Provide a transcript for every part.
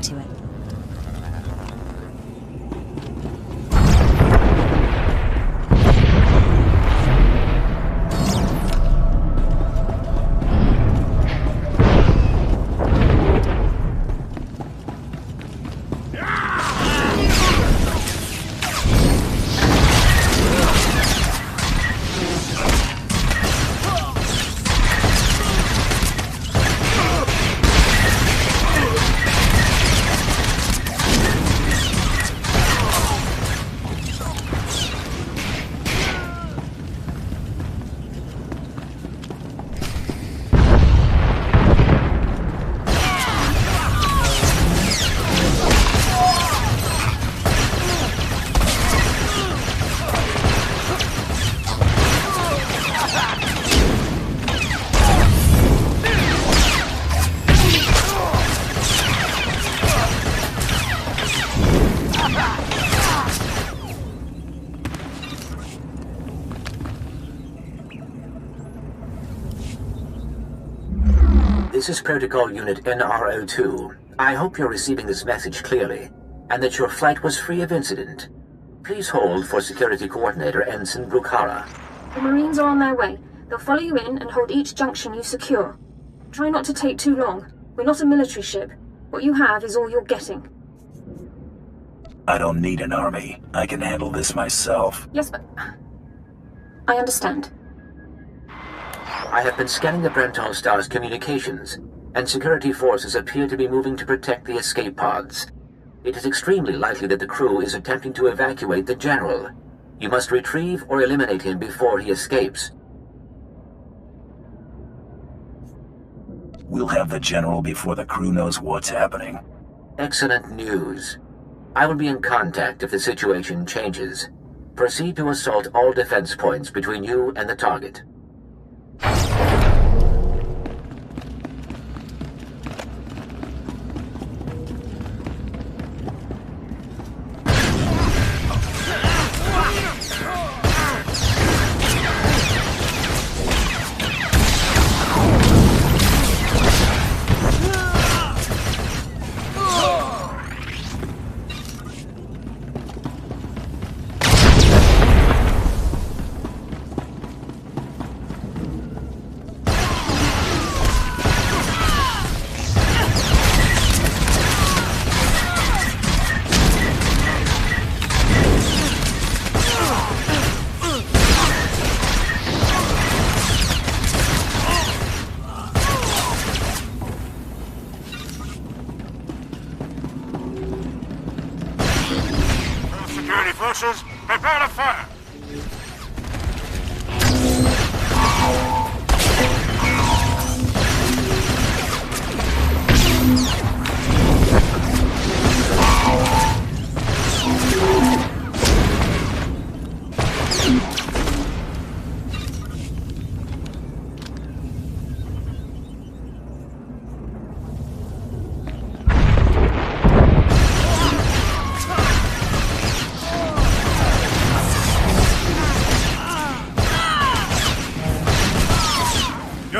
to it. This is Protocol Unit NRO2. I hope you're receiving this message clearly, and that your flight was free of incident. Please hold for Security Coordinator Ensign Brukhara. The Marines are on their way. They'll follow you in and hold each junction you secure. Try not to take too long. We're not a military ship. What you have is all you're getting. I don't need an army. I can handle this myself. Yes, but... I understand. I have been scanning the Brenton Star's communications, and security forces appear to be moving to protect the escape pods. It is extremely likely that the crew is attempting to evacuate the General. You must retrieve or eliminate him before he escapes. We'll have the General before the crew knows what's happening. Excellent news. I will be in contact if the situation changes. Proceed to assault all defense points between you and the target. Prepare to fire!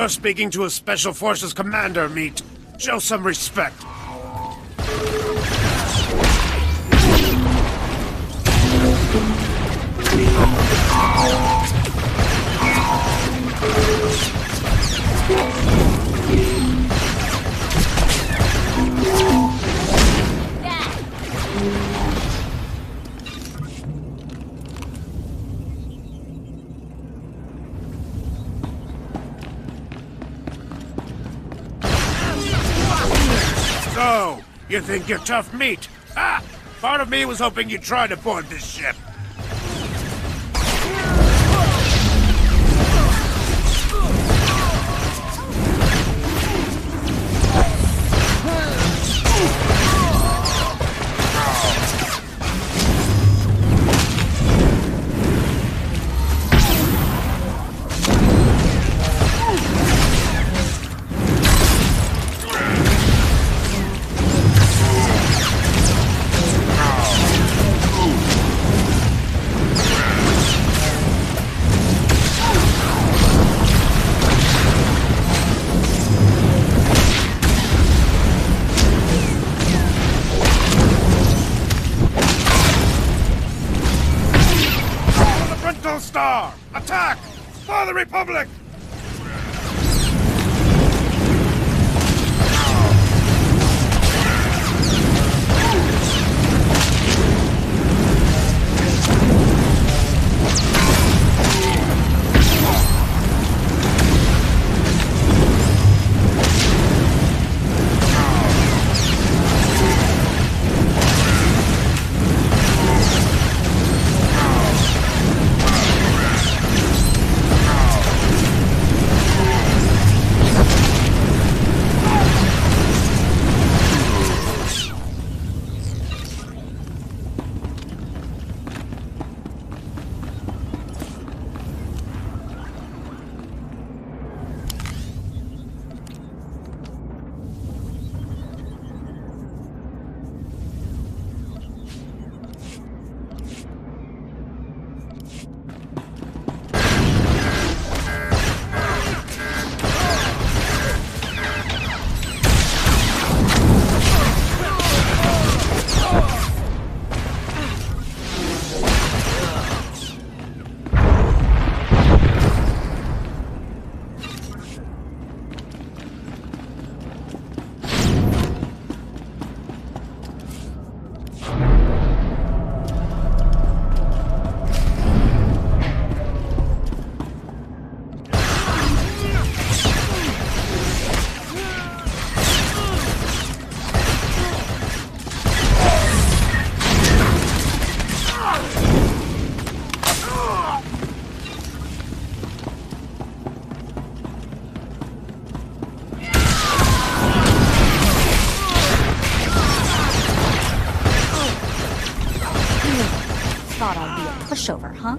You're speaking to a Special Forces commander, Meat. Show some respect. So, you think you're tough meat? Ah! Part of me was hoping you'd try to board this ship. Attack! For the Republic! Thought I'd be a pushover, huh?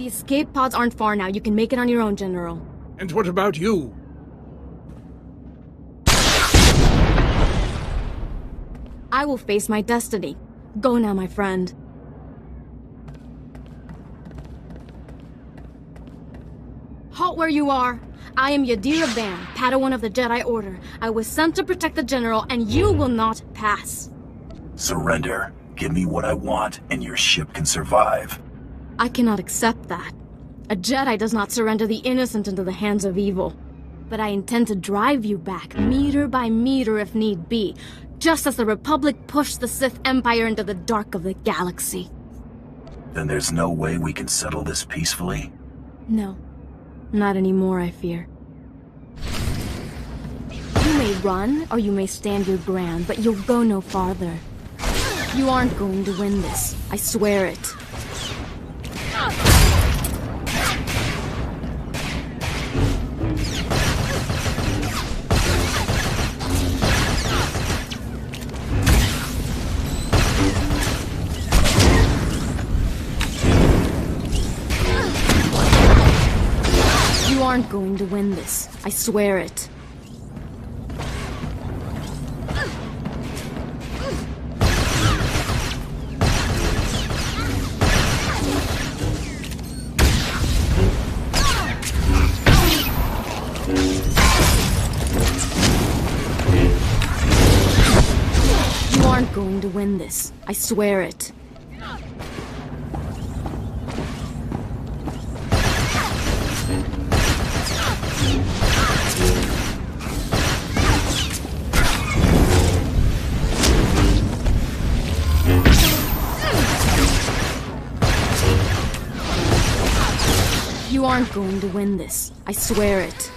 escape pods aren't far now. You can make it on your own, General. And what about you? I will face my destiny. Go now, my friend. Halt where you are! I am Yadira Ban, Padawan of the Jedi Order. I was sent to protect the General, and you will not pass. Surrender. Give me what I want, and your ship can survive. I cannot accept that. A Jedi does not surrender the innocent into the hands of evil. But I intend to drive you back, meter by meter if need be, just as the Republic pushed the Sith Empire into the dark of the galaxy. Then there's no way we can settle this peacefully? No. Not anymore, I fear. You may run, or you may stand your ground, but you'll go no farther. You aren't going to win this. I swear it. You aren't going to win this. I swear it. You aren't going to win this. I swear it. You aren't going to win this. I swear it.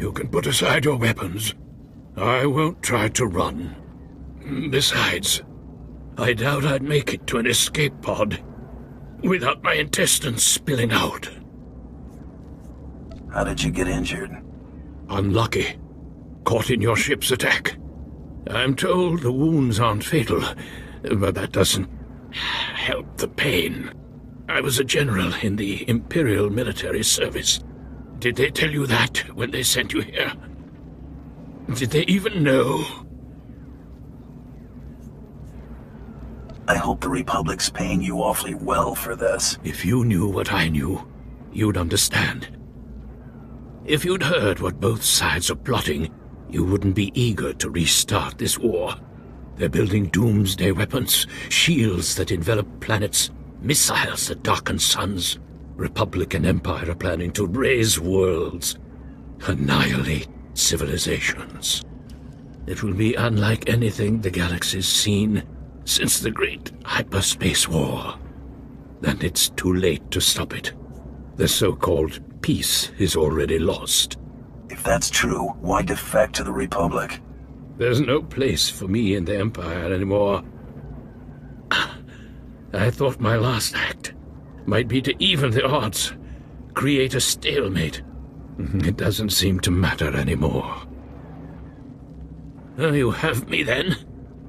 You can put aside your weapons. I won't try to run. Besides, I doubt I'd make it to an escape pod without my intestines spilling out. How did you get injured? Unlucky. Caught in your ship's attack. I'm told the wounds aren't fatal, but that doesn't help the pain. I was a general in the Imperial military service. Did they tell you that when they sent you here? Did they even know? I hope the Republic's paying you awfully well for this. If you knew what I knew, you'd understand. If you'd heard what both sides are plotting, you wouldn't be eager to restart this war. They're building doomsday weapons, shields that envelop planets, missiles that darken suns. Republic and Empire are planning to raise worlds, annihilate civilizations. It will be unlike anything the galaxy's seen since the Great Hyperspace War. And it's too late to stop it. The so-called peace is already lost. If that's true, why defect to the Republic? There's no place for me in the Empire anymore. I thought my last act might be to even the odds, create a stalemate. It doesn't seem to matter anymore. You have me then.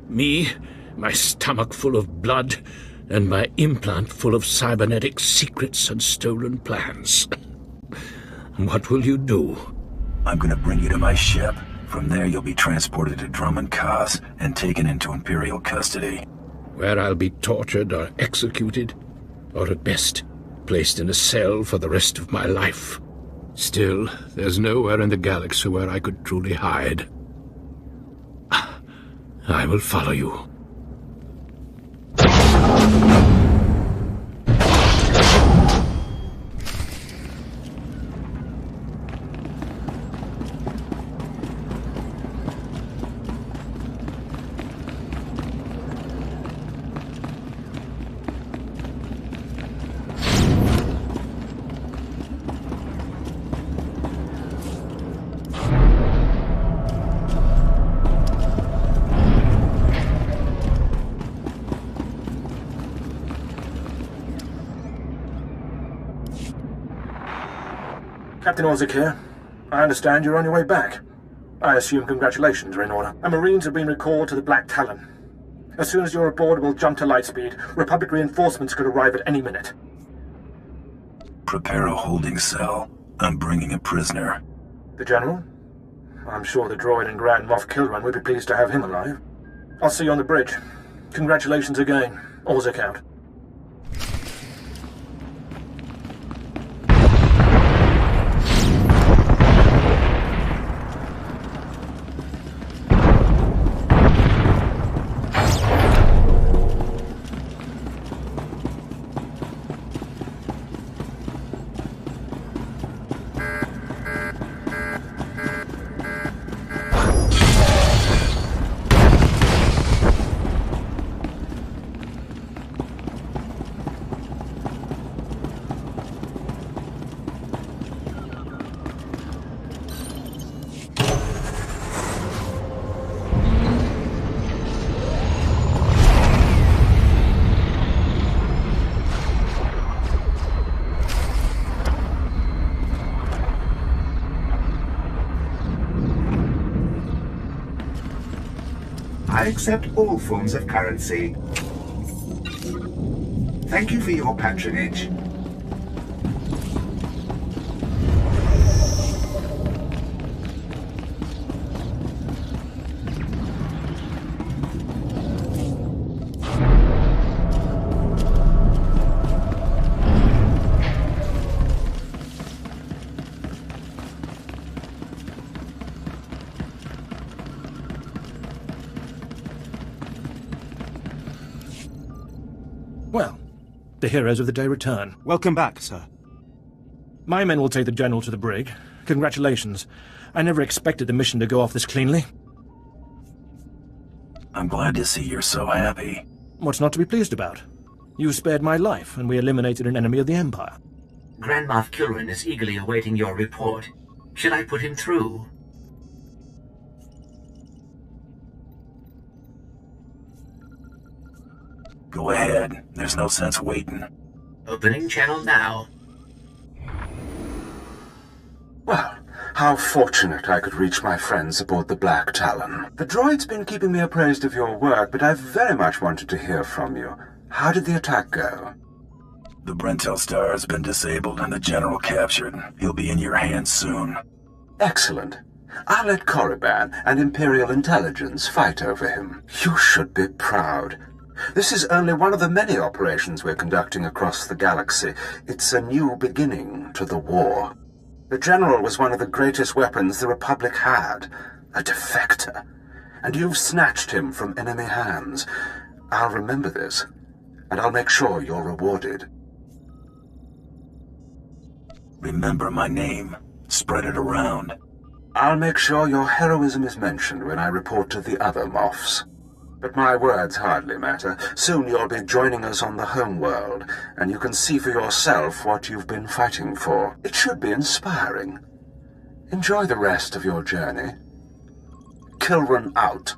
Me, my stomach full of blood, and my implant full of cybernetic secrets and stolen plans. What will you do? I'm gonna bring you to my ship. From there you'll be transported to Drummond Cause and taken into Imperial custody. Where I'll be tortured or executed, or at best, placed in a cell for the rest of my life. Still, there's nowhere in the galaxy where I could truly hide. I will follow you. Captain Orzik here. I understand you're on your way back. I assume congratulations are in order. Our Marines have been recalled to the Black Talon. As soon as you're aboard, we'll jump to lightspeed. Republic reinforcements could arrive at any minute. Prepare a holding cell. I'm bringing a prisoner. The General? I'm sure the droid and Grand Moff Kilran would be pleased to have him alive. I'll see you on the bridge. Congratulations again. Orzik out. I accept all forms of currency. Thank you for your patronage. Well, the heroes of the day return. Welcome back, sir. My men will take the General to the brig. Congratulations. I never expected the mission to go off this cleanly. I'm glad to see you're so happy. What's not to be pleased about? You spared my life, and we eliminated an enemy of the Empire. Grand Moff Kilran is eagerly awaiting your report. Should I put him through? Go ahead. There's no sense waiting. Opening channel now. Well, how fortunate I could reach my friends aboard the Black Talon. The droid's been keeping me appraised of your work, but I've very much wanted to hear from you. How did the attack go? The Brentel Star has been disabled and the General captured. He'll be in your hands soon. Excellent. I'll let Korriban and Imperial Intelligence fight over him. You should be proud. This is only one of the many operations we're conducting across the galaxy. It's a new beginning to the war. The General was one of the greatest weapons the Republic had, a defector. And you've snatched him from enemy hands. I'll remember this, and I'll make sure you're rewarded. Remember my name. Spread it around. I'll make sure your heroism is mentioned when I report to the other Moffs. But my words hardly matter. Soon you'll be joining us on the homeworld, and you can see for yourself what you've been fighting for. It should be inspiring. Enjoy the rest of your journey. Kilran out.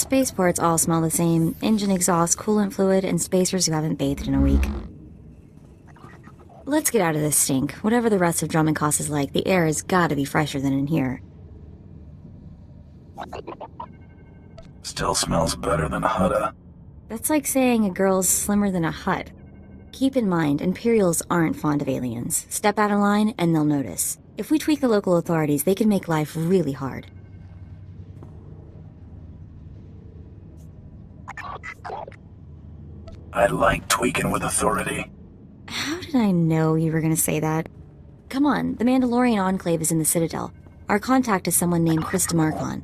Spaceports all smell the same. Engine exhaust, coolant fluid, and spacers who haven't bathed in a week. Let's get out of this stink. Whatever the rest of Drummond Cost is like, the air has gotta be fresher than in here. Still smells better than Hutta. That's like saying a girl's slimmer than a hut. Keep in mind, Imperials aren't fond of aliens. Step out of line, and they'll notice. If we tweak the local authorities, they can make life really hard. I like tweaking with authority. How did I know you were gonna say that? Come on, the Mandalorian Enclave is in the Citadel. Our contact is someone named Chris DeMarcon.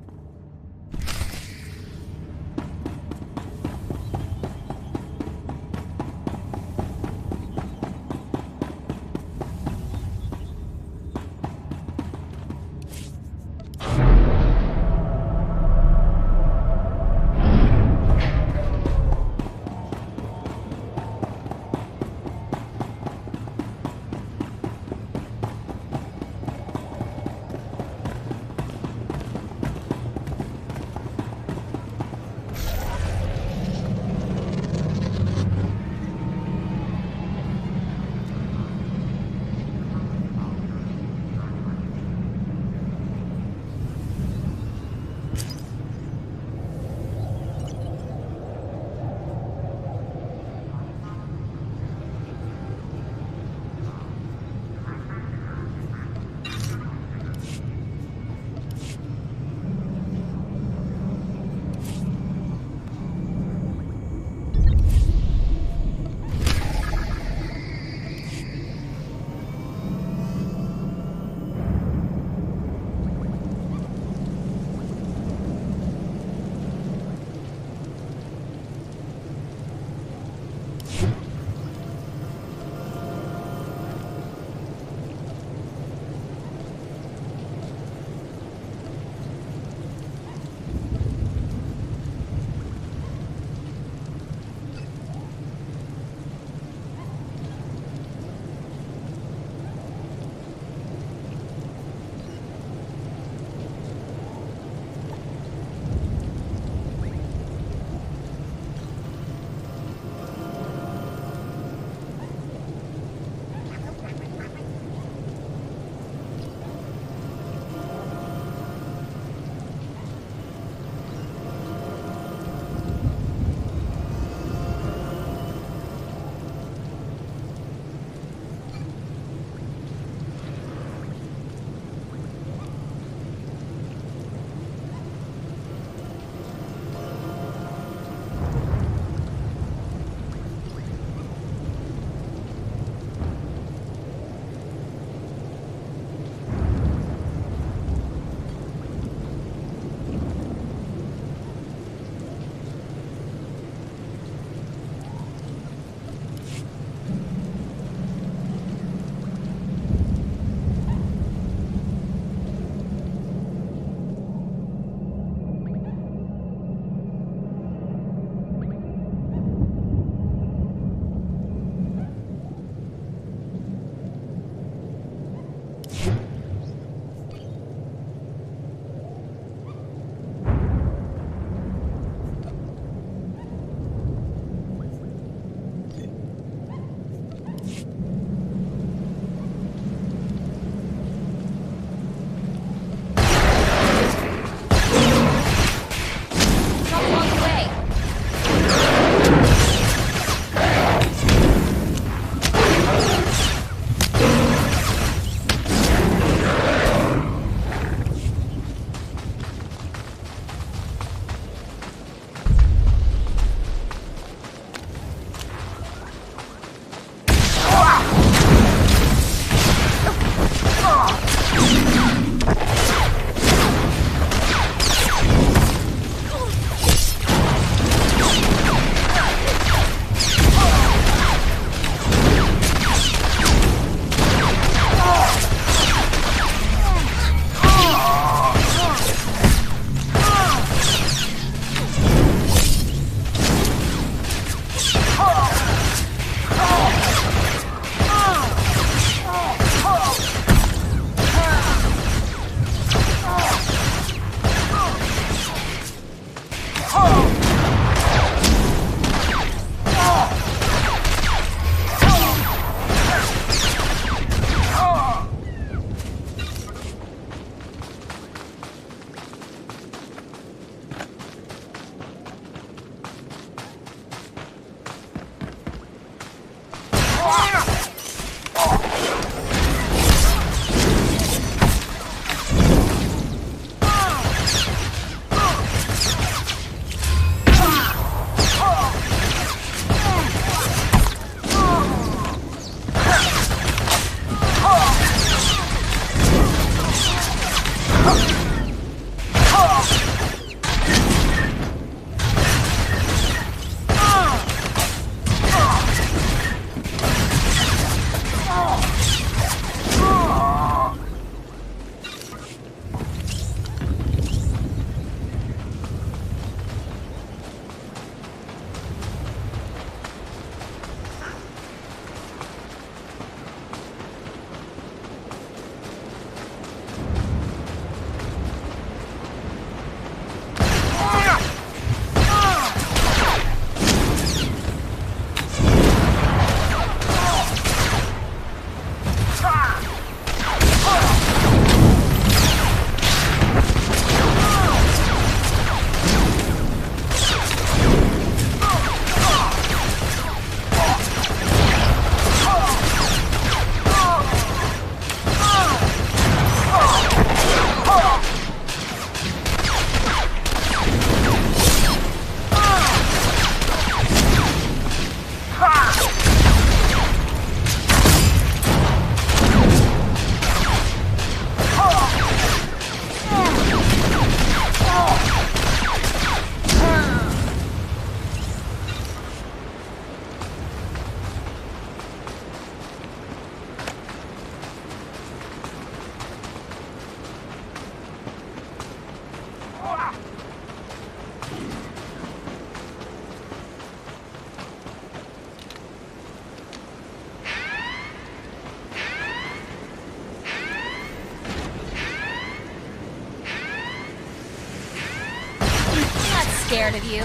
Scared of you.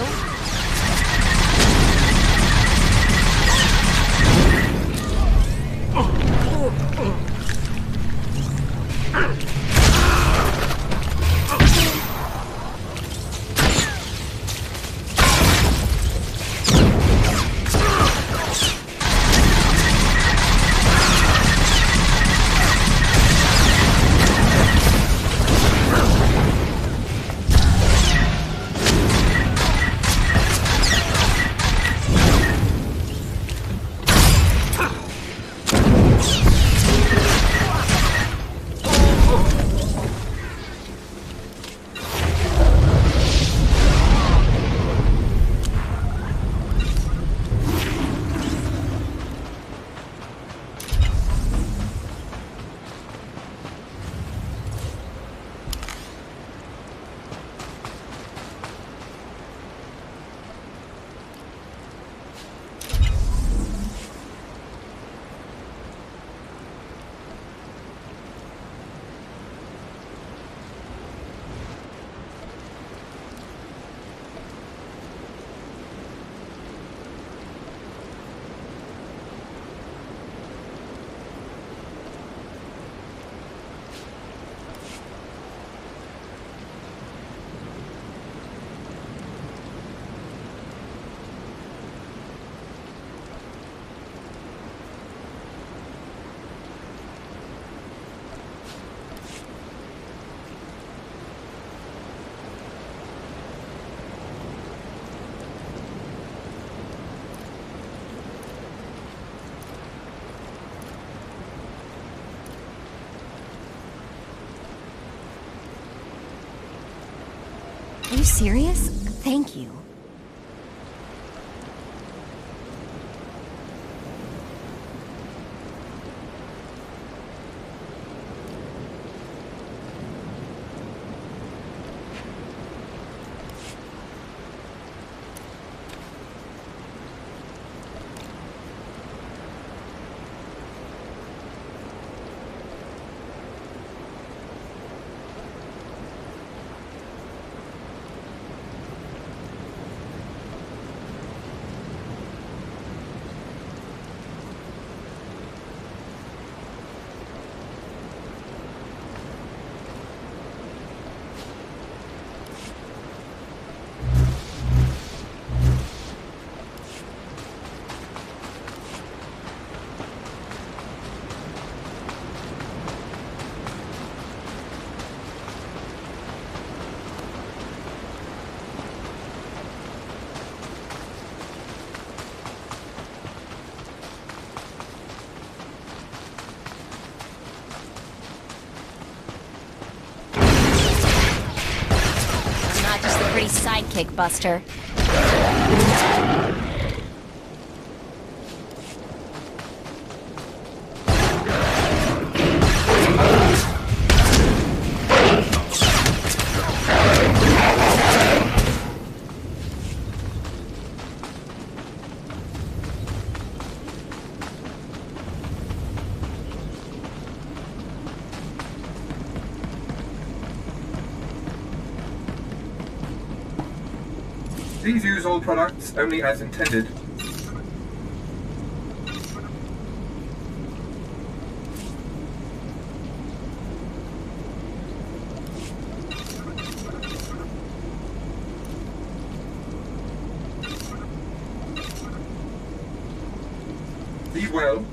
Are you serious? Thank you. pancake buster. Please use all products only as intended. Be well.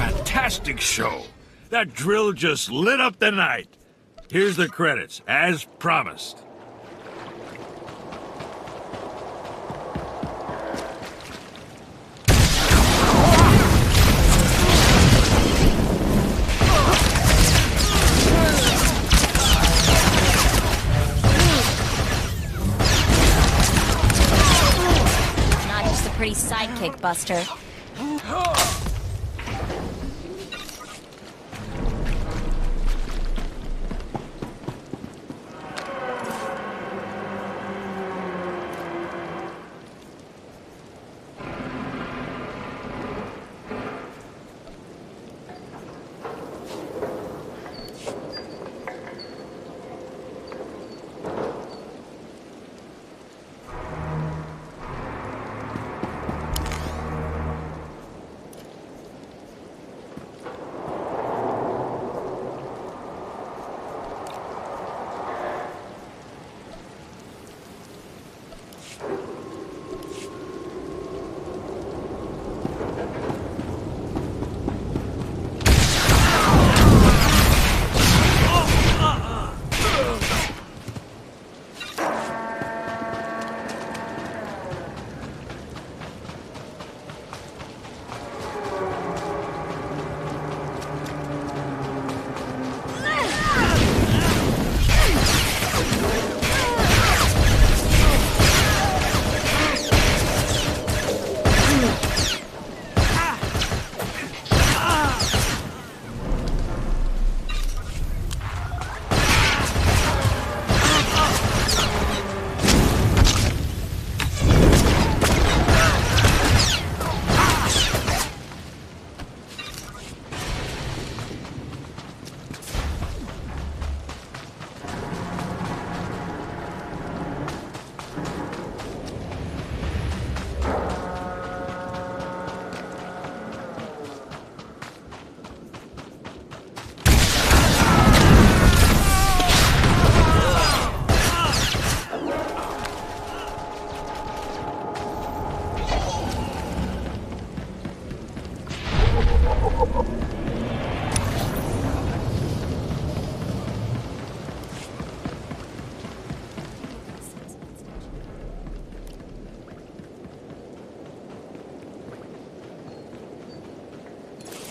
fantastic show. That drill just lit up the night. Here's the credits, as promised. Not just a pretty sidekick, Buster.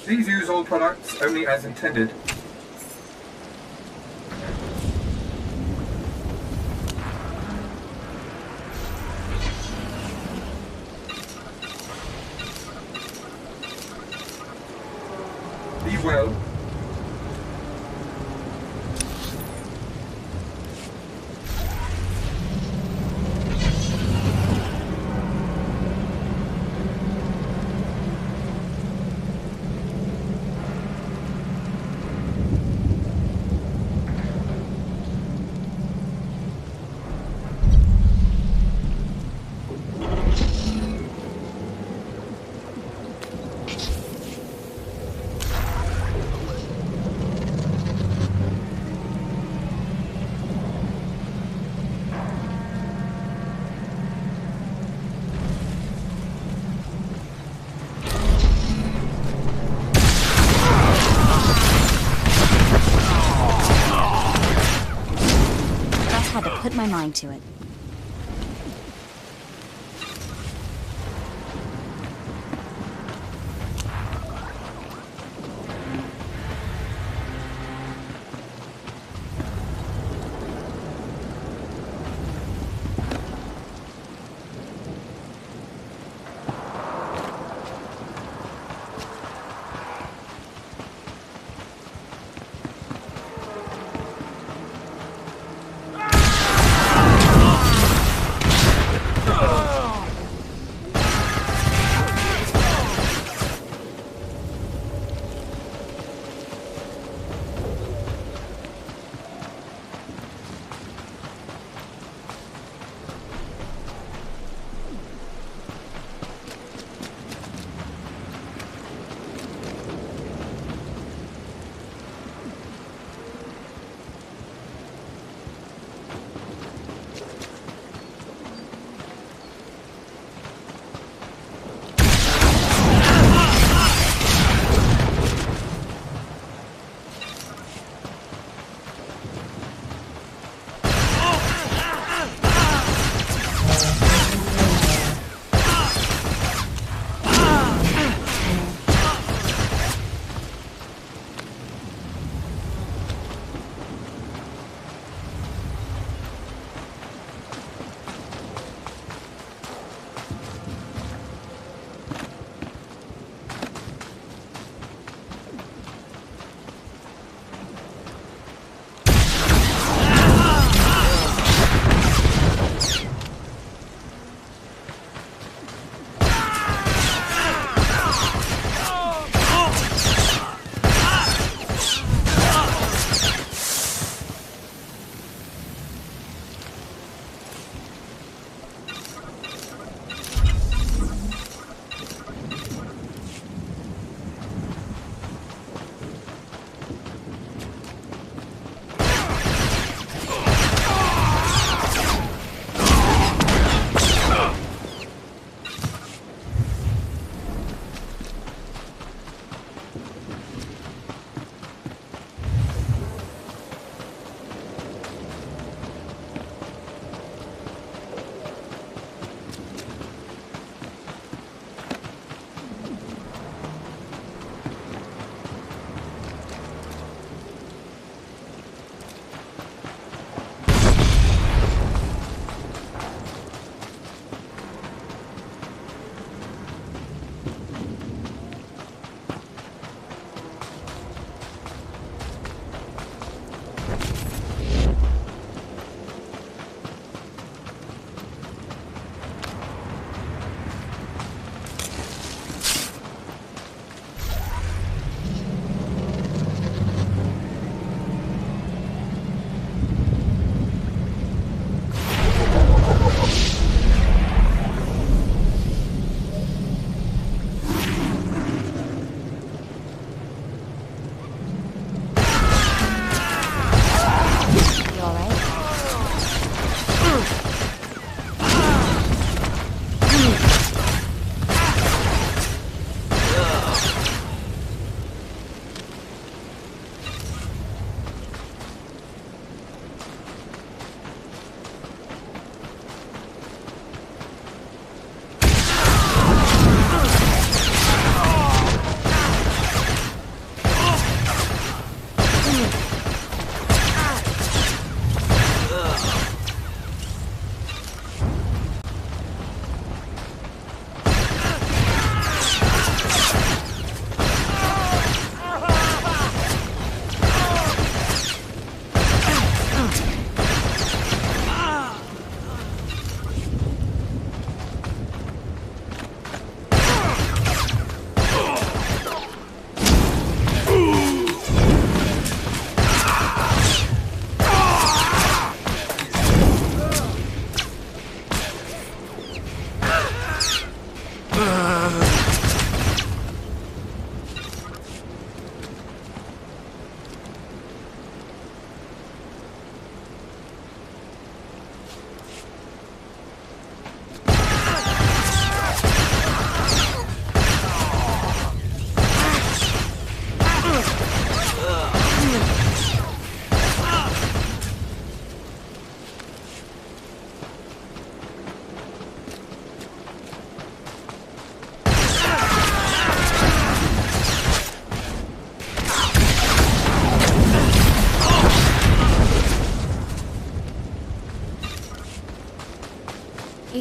Please use all products only as intended. Be well. Had to put my mind to it.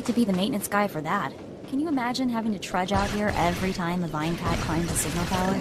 hate to be the maintenance guy for that. Can you imagine having to trudge out here every time a vine cat climbs a signal tower?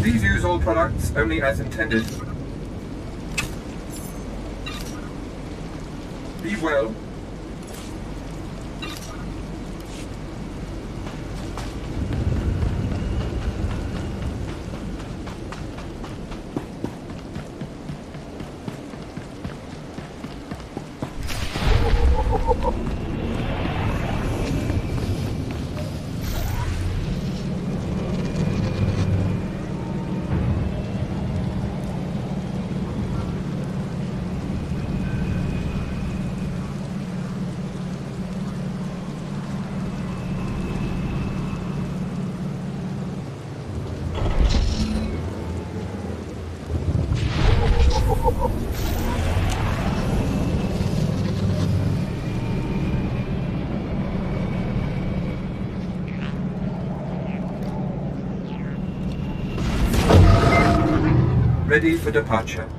Please use all products only as intended. Be well. Ready for departure.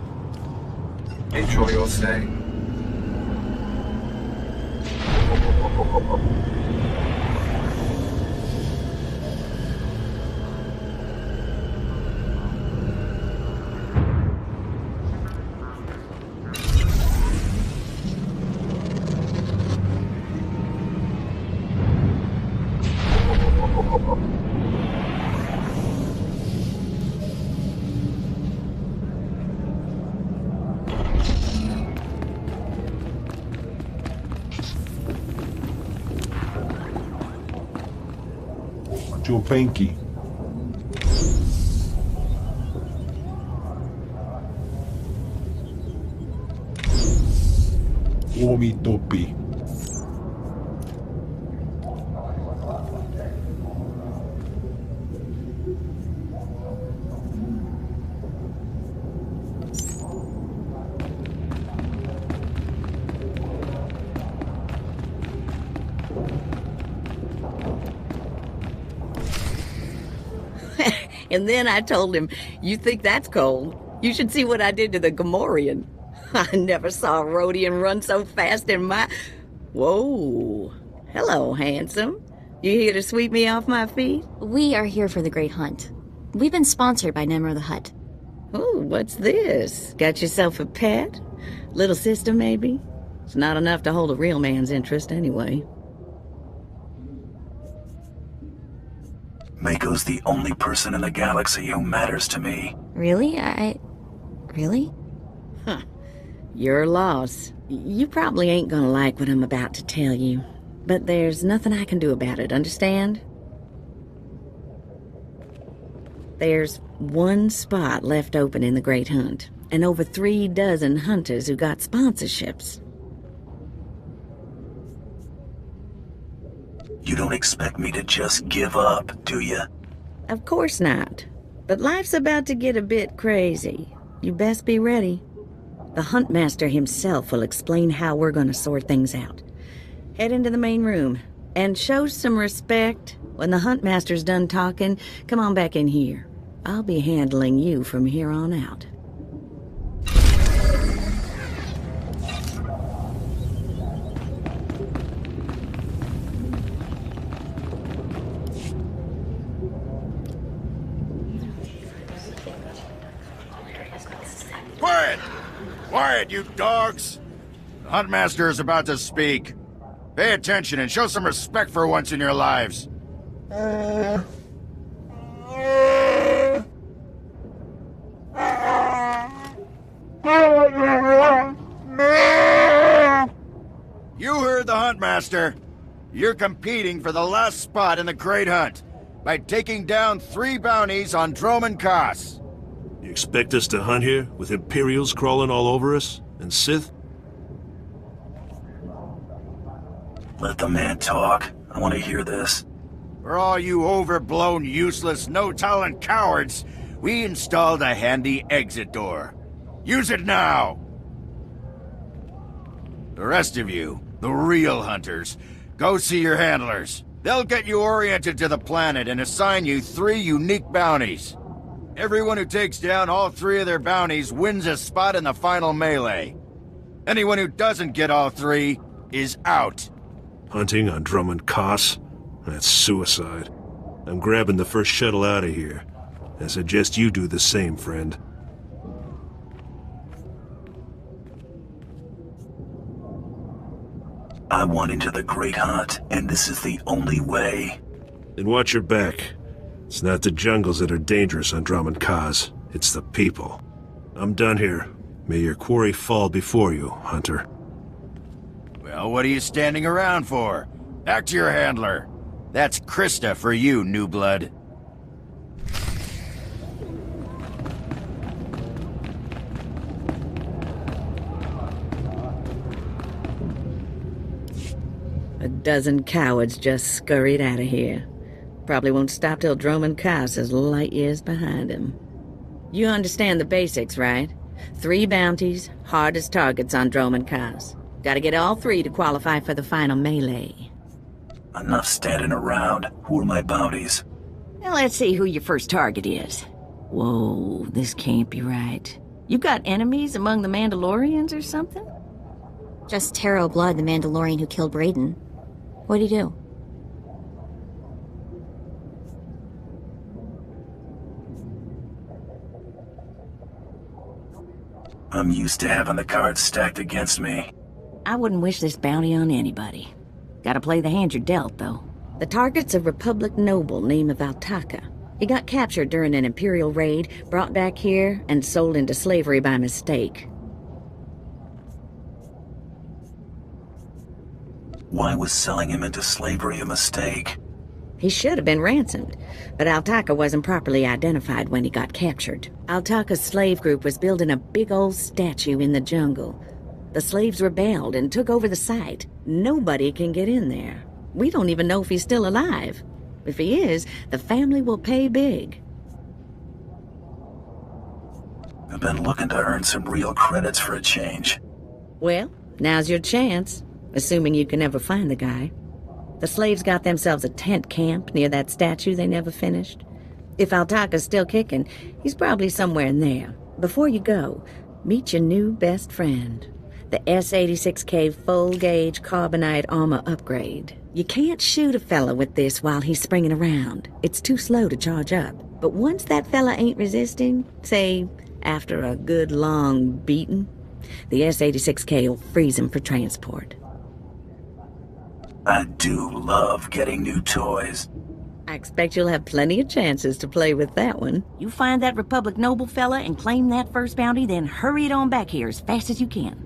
Enjoy your stay. Joe Panky. Omi Topi. And then I told him, "You think that's cold? You should see what I did to the Gamorrean. I never saw a Rhodian run so fast in my..." Whoa. Hello, handsome. You here to sweep me off my feet? We are here for the Great Hunt. We've been sponsored by Nemro the Hutt. Oh, what's this? Got yourself a pet? Little sister, maybe? It's not enough to hold a real man's interest, anyway. Mako's the only person in the galaxy who matters to me. Really? Really? Huh. Your loss. You probably ain't gonna like what I'm about to tell you, but there's nothing I can do about it, understand? There's one spot left open in the Great Hunt, and over 3 dozen hunters who got sponsorships. You don't expect me to just give up, do you? Of course not. But life's about to get a bit crazy. You best be ready. The Huntmaster himself will explain how we're gonna sort things out. Head into the main room, and show some respect. When the Huntmaster's done talking, come on back in here. I'll be handling you from here on out. Quiet! Quiet, you dogs! The Huntmaster is about to speak. Pay attention and show some respect for once in your lives. You heard the Huntmaster. You're competing for the last spot in the Great Hunt by taking down 3 bounties on Droman Kos. You expect us to hunt here with Imperials crawling all over us? And Sith? Let the man talk. I want to hear this. For all you overblown, useless, no-talent cowards, we installed a handy exit door. Use it now! The rest of you, the real hunters, go see your handlers. They'll get you oriented to the planet and assign you 3 unique bounties. Everyone who takes down all 3 of their bounties wins a spot in the final melee. Anyone who doesn't get all 3 is out. Hunting on Droman Kos? That's suicide. I'm grabbing the first shuttle out of here. I suggest you do the same, friend. I want into the Great Hunt, and this is the only way. Then watch your back. It's not the jungles that are dangerous on Droman Kos. It's the people. I'm done here. May your quarry fall before you, Hunter. Well, what are you standing around for? Back to your handler. That's Krista for you, new blood. A dozen cowards just scurried out of here. Probably won't stop till Droman Kos is light years behind him. You understand the basics, right? 3 bounties, hardest targets on Droman Kos. Gotta get all 3 to qualify for the final melee. Enough standing around. Who are my bounties? Now let's see who your first target is. Whoa, this can't be right. You got enemies among the Mandalorians or something? Just Taro Blood, the Mandalorian who killed Brayden. What'd he do? I'm used to having the cards stacked against me. I wouldn't wish this bounty on anybody. Gotta play the hand you're dealt, though. The target's a Republic noble named Valtaka. He got captured during an Imperial raid, brought back here, and sold into slavery by mistake. Why was selling him into slavery a mistake? He should have been ransomed, but Altaka wasn't properly identified when he got captured. Altaka's slave group was building a big old statue in the jungle. The slaves rebelled and took over the site. Nobody can get in there. We don't even know if he's still alive. If he is, the family will pay big. I've been looking to earn some real credits for a change. Well, now's your chance, assuming you can ever find the guy. The slaves got themselves a tent camp near that statue they never finished. If Altaka's still kicking, he's probably somewhere in there. Before you go, meet your new best friend. The S-86K full-gauge carbonite armor upgrade. You can't shoot a fella with this while he's springing around. It's too slow to charge up. But once that fella ain't resisting, say, after a good long beating, the S-86K will freeze him for transport. I do love getting new toys. I expect you'll have plenty of chances to play with that one. You find that Republic noble fella and claim that first bounty, then hurry it on back here as fast as you can.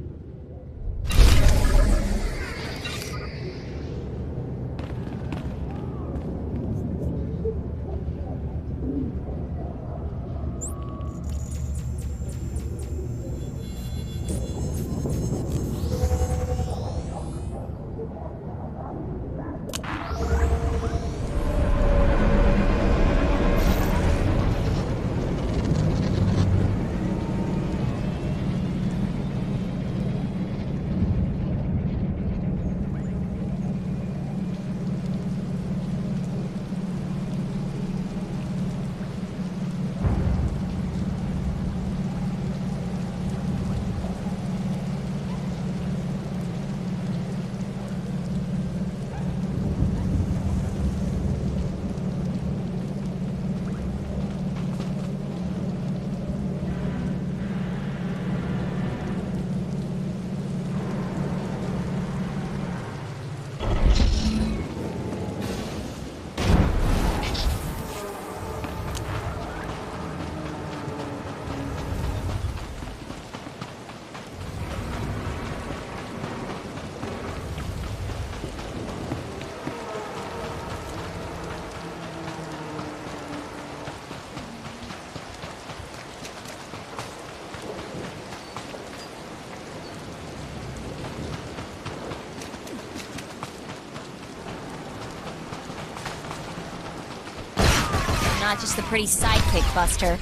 not just the pretty sidekick, Buster.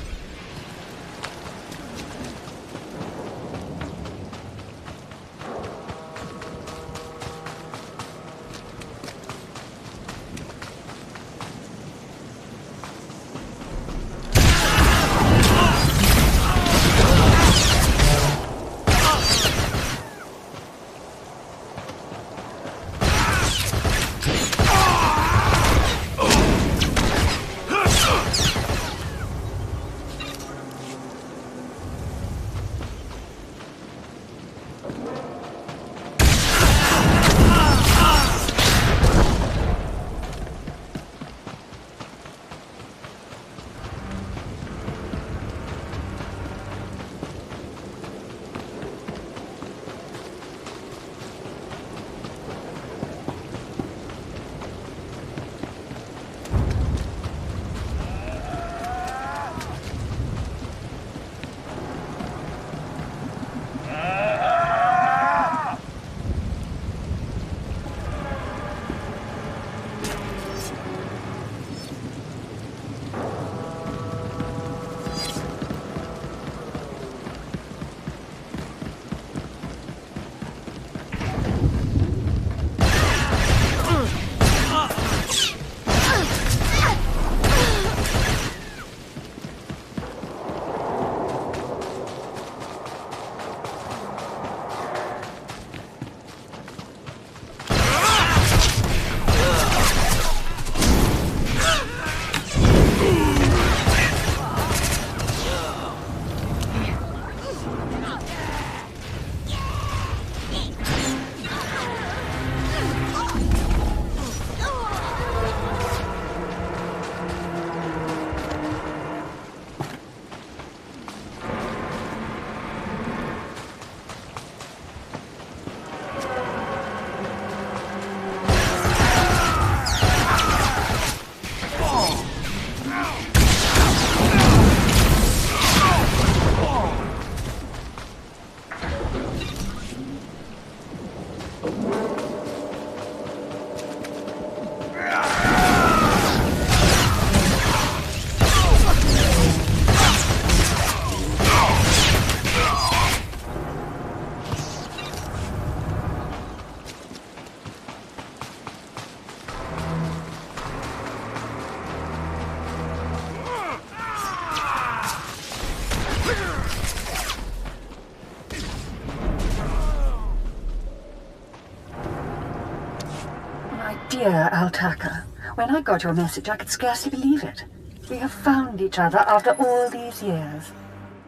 Dear Altaka, when I got your message, I could scarcely believe it. We have found each other after all these years.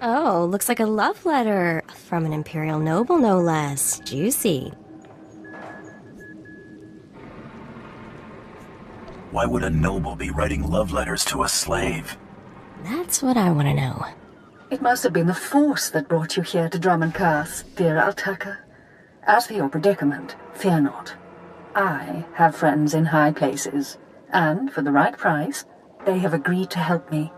Oh, looks like a love letter. From an Imperial noble, no less. Juicy. Why would a noble be writing love letters to a slave? That's what I want to know. It must have been the Force that brought you here to Drummond Curse, dear Altaka. As for your predicament, fear not. I have friends in high places, and for the right price, they have agreed to help me.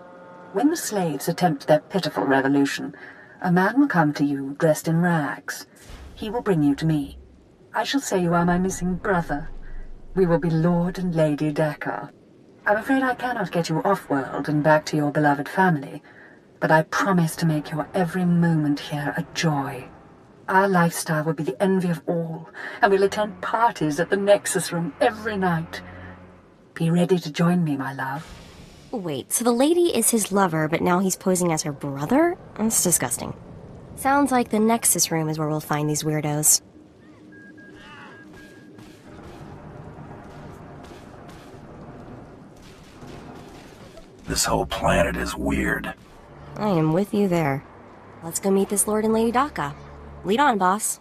When the slaves attempt their pitiful revolution, a man will come to you dressed in rags. He will bring you to me. I shall say you are my missing brother. We will be Lord and Lady Dakar. I'm afraid I cannot get you off-world and back to your beloved family, but I promise to make your every moment here a joy. Our lifestyle will be the envy of all, and we'll attend parties at the Nexus Room every night. Be ready to join me, my love. Wait, so the lady is his lover, but now he's posing as her brother? That's disgusting. Sounds like the Nexus Room is where we'll find these weirdos. This whole planet is weird. I am with you there. Let's go meet this Lord and Lady Daka. Lead on, boss.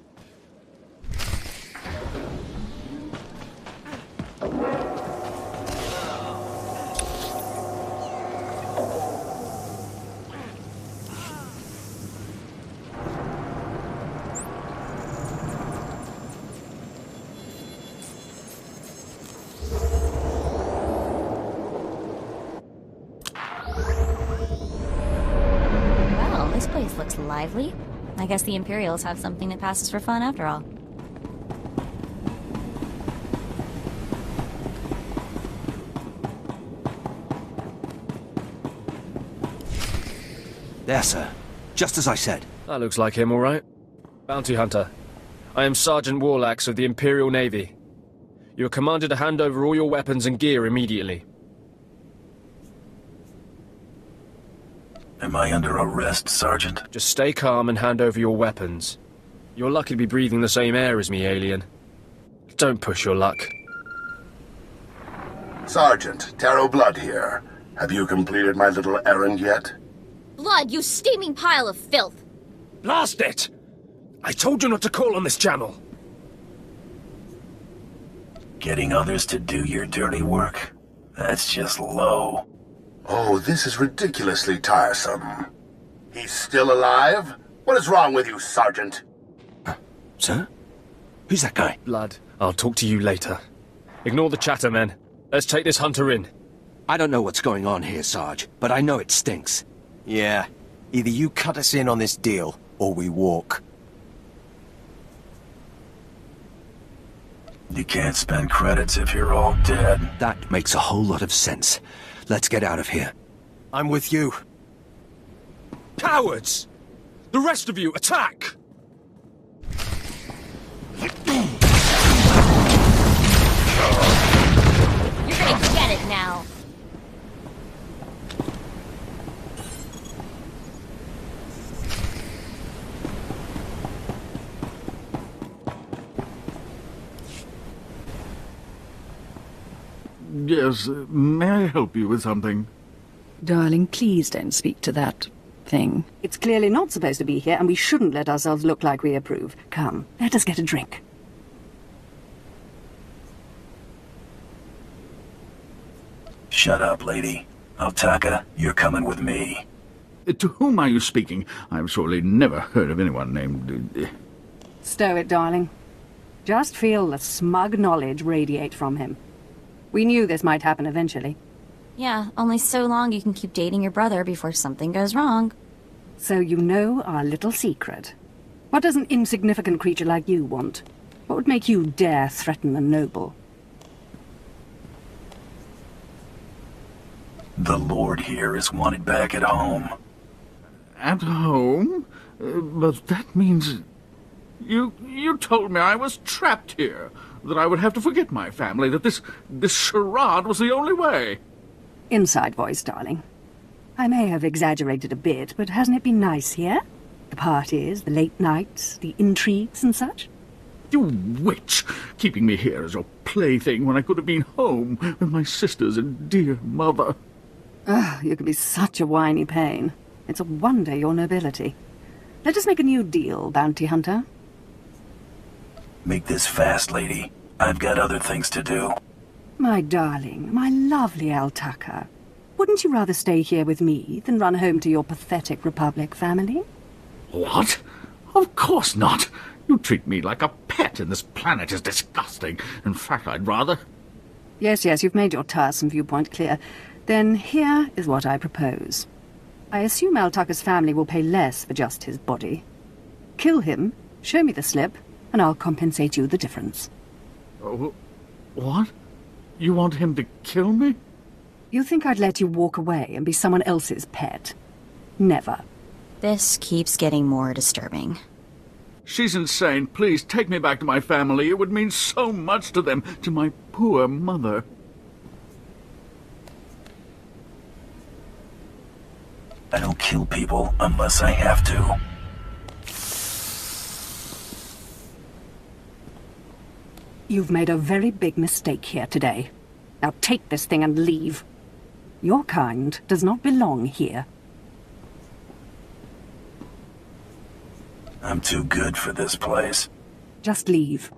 Well, this place looks lively. I guess the Imperials have something that passes for fun after all. There, sir. Just as I said. That looks like him, all right. Bounty Hunter. I am Sergeant Warlax of the Imperial Navy. You are commanded to hand over all your weapons and gear immediately. Am I under arrest, Sergeant? Just stay calm and hand over your weapons. You're lucky to be breathing the same air as me, alien. Don't push your luck. Sergeant, Taro Blood here. Have you completed my little errand yet? Blood, you steaming pile of filth! Blast it! I told you not to call on this channel! Getting others to do your dirty work? That's just low. Oh, this is ridiculously tiresome. He's still alive? What is wrong with you, Sergeant? Sir? Who's that guy? Blood, I'll talk to you later. Ignore the chatter, men. Let's take this hunter in. I don't know what's going on here, Sarge, but I know it stinks. Yeah. Either you cut us in on this deal, or we walk. You can't spend credits if you're all dead. That makes a whole lot of sense. Let's get out of here. I'm with you. Cowards! The rest of you, attack! You're gonna get it now. Yes, may I help you with something? Darling, please don't speak to that thing. It's clearly not supposed to be here, and we shouldn't let ourselves look like we approve. Come, let us get a drink. Shut up, lady. Altaka, you're coming with me. To whom are you speaking? I've surely never heard of anyone named... Stow it, darling. Just feel the smug knowledge radiate from him. We knew this might happen eventually. Yeah, only so long you can keep dating your brother before something goes wrong. So you know our little secret. What does an insignificant creature like you want? What would make you dare threaten the noble? The Lord here is wanted back at home. At home? But that means... You told me I was trapped here, that I would have to forget my family, that this charade was the only way. Inside voice, darling. I may have exaggerated a bit, but hasn't it been nice here? The parties, the late nights, the intrigues and such? You witch! Keeping me here as your plaything when I could have been home with my sisters and dear mother. Oh, you can be such a whiny pain. It's a wonder your nobility. Let us make a new deal, Bounty Hunter. Make this fast, lady. I've got other things to do. My darling, my lovely Altaka. Wouldn't you rather stay here with me than run home to your pathetic Republic family? What? Of course not. You treat me like a pet, and this planet is disgusting. In fact, I'd rather... Yes, you've made your tiresome viewpoint clear. Then here is what I propose. I assume Altaka's family will pay less for just his body. Kill him, show me the slip, and I'll compensate you the difference. Oh, what? You want him to kill me? You think I'd let you walk away and be someone else's pet? Never. This keeps getting more disturbing. She's insane. Please, take me back to my family. It would mean so much to them, to my poor mother. I don't kill people unless I have to. You've made a very big mistake here today. Now take this thing and leave. Your kind does not belong here. I'm too good for this place. Just leave.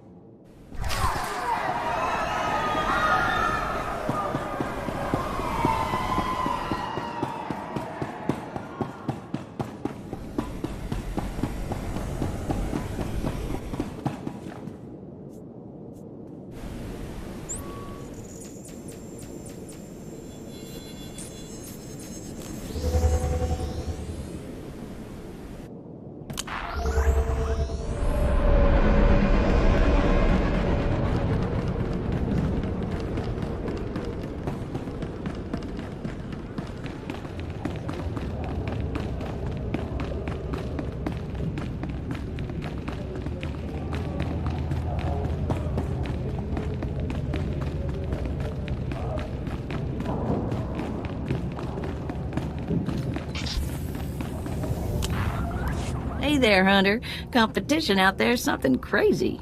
Hey there, Hunter. Competition out there's something crazy.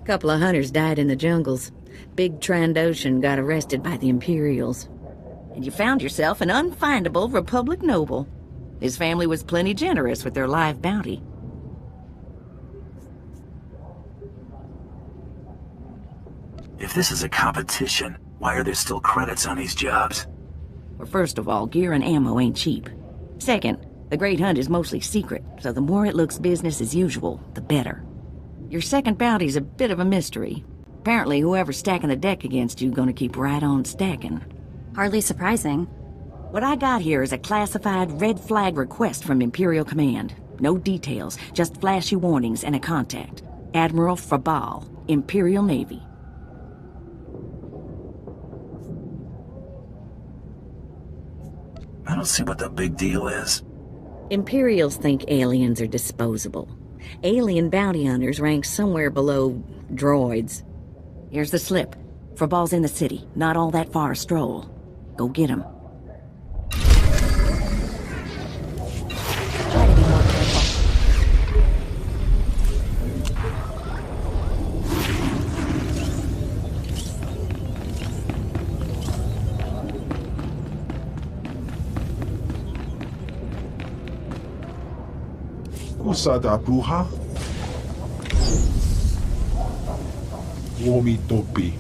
Couple of hunters died in the jungles. Big Trandoshan got arrested by the Imperials. And you found yourself an unfindable Republic noble. His family was plenty generous with their live bounty. If this is a competition, why are there still credits on these jobs? Well, first of all, gear and ammo ain't cheap. Second, the Great Hunt is mostly secret, so the more it looks business as usual, the better. Your second bounty's a bit of a mystery. Apparently, whoever's stacking the deck against you gonna keep right on stacking. Hardly surprising. What I got here is a classified red flag request from Imperial Command. No details, just flashy warnings and a contact. Admiral Frabal, Imperial Navy. I don't see what the big deal is. Imperials think aliens are disposable. Alien bounty hunters rank somewhere below droids. Here's the slip. Frabal's in the city, not all that far a stroll. Go get him. Try to be more careful. Kusada bruha. Womi topi.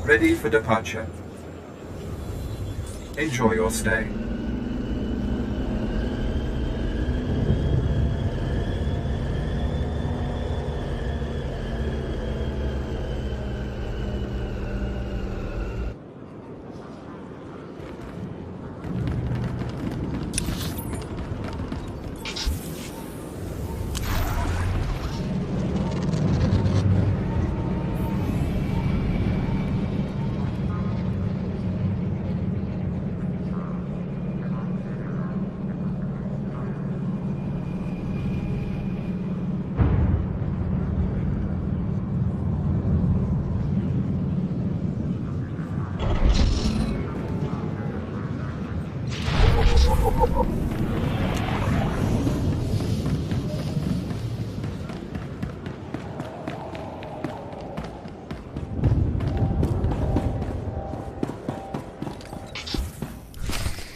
Ready for departure. Enjoy your stay.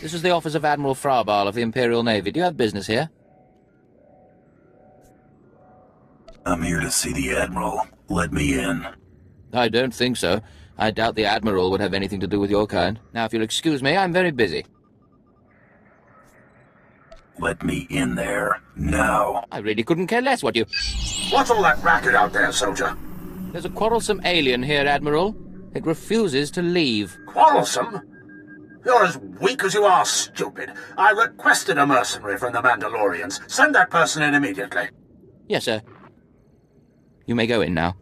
This is the office of Admiral Frabal of the Imperial Navy. Do you have business here? I'm here to see the Admiral. Let me in. I don't think so. I doubt the Admiral would have anything to do with your kind. Now, if you'll excuse me, I'm very busy. Let me in there, now. I really couldn't care less what you... What's all that racket out there, soldier? There's a quarrelsome alien here, Admiral. It refuses to leave. Quarrelsome? You're as weak as you are stupid. I requested a mercenary from the Mandalorians. Send that person in immediately. Yes, sir. You may go in now.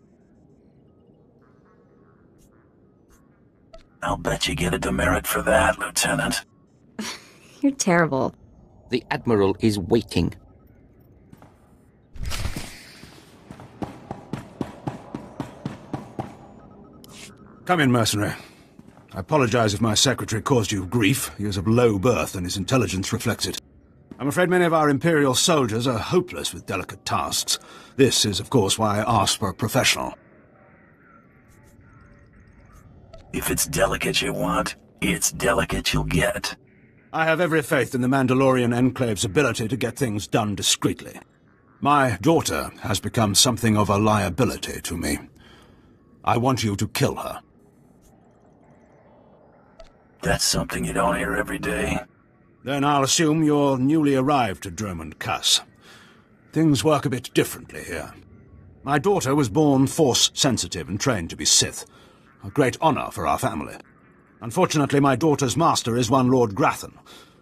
I'll bet you get a demerit for that, Lieutenant. You're terrible. The Admiral is waiting. Come in, mercenary. I apologize if my secretary caused you grief. He is of low birth, and his intelligence reflects it. I'm afraid many of our Imperial soldiers are hopeless with delicate tasks. This is, of course, why I asked for a professional. If it's delicate you want, it's delicate you'll get. I have every faith in the Mandalorian Enclave's ability to get things done discreetly. My daughter has become something of a liability to me. I want you to kill her. That's something you don't hear every day. Then I'll assume you're newly arrived to Dromund Kaas. Things work a bit differently here. My daughter was born Force-sensitive and trained to be Sith. A great honor for our family. Unfortunately, my daughter's master is one Lord Grathan,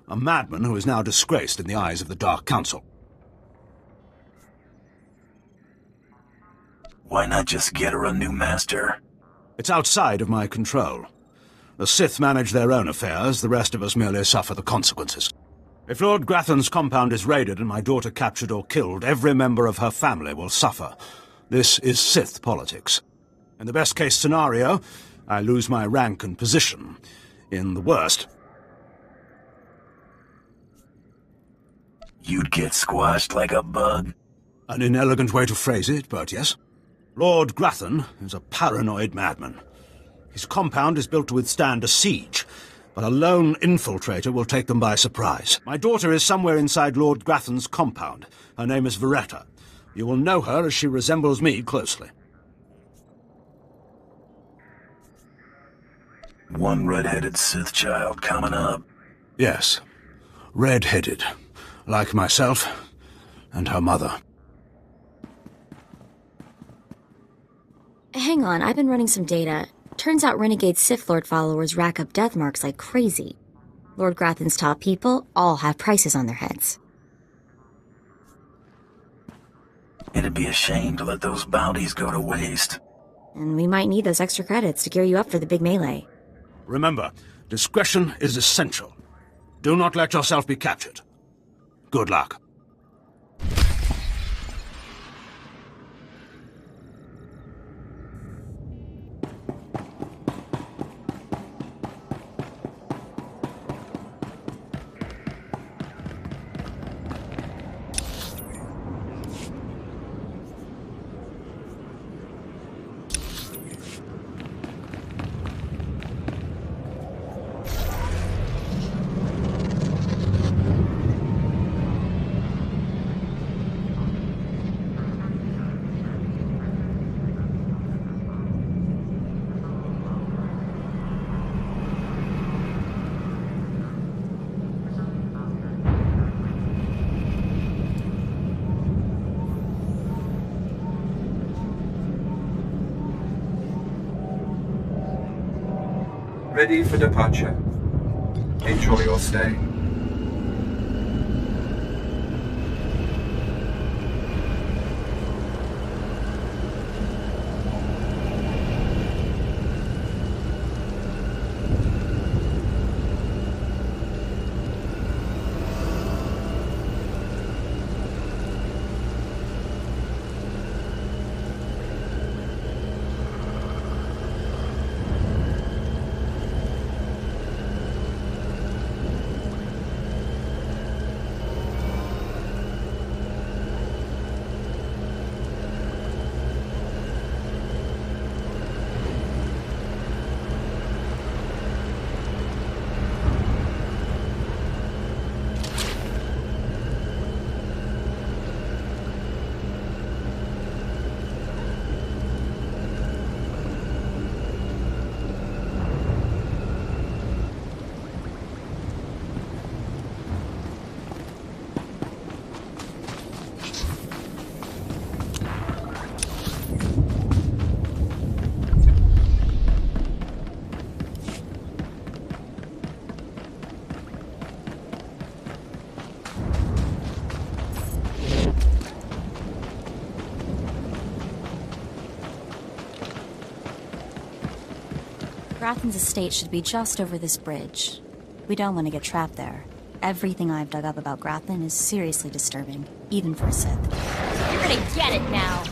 a madman who is now disgraced in the eyes of the Dark Council. Why not just get her a new master? It's outside of my control. The Sith manage their own affairs, the rest of us merely suffer the consequences. If Lord Grathan's compound is raided and my daughter captured or killed, every member of her family will suffer. This is Sith politics. In the best-case scenario, I lose my rank and position. In the worst... You'd get squashed like a bug? An inelegant way to phrase it, but yes. Lord Grathan is a paranoid madman. His compound is built to withstand a siege, but a lone infiltrator will take them by surprise. My daughter is somewhere inside Lord Grathan's compound. Her name is Veretta. You will know her as she resembles me closely. One red-headed Sith child coming up. Yes, red-headed, like myself and her mother. Hang on, I've been running some data. Turns out renegade Sith Lord followers rack up death marks like crazy. Lord Grathan's top people all have prices on their heads. It'd be a shame to let those bounties go to waste. And we might need those extra credits to gear you up for the big melee. Remember, discretion is essential. Do not let yourself be captured. Good luck. Ready for departure. Enjoy your stay. Grathan's estate should be just over this bridge. We don't want to get trapped there. Everything I've dug up about Grathan is seriously disturbing, even for a Sith. You're gonna get it now.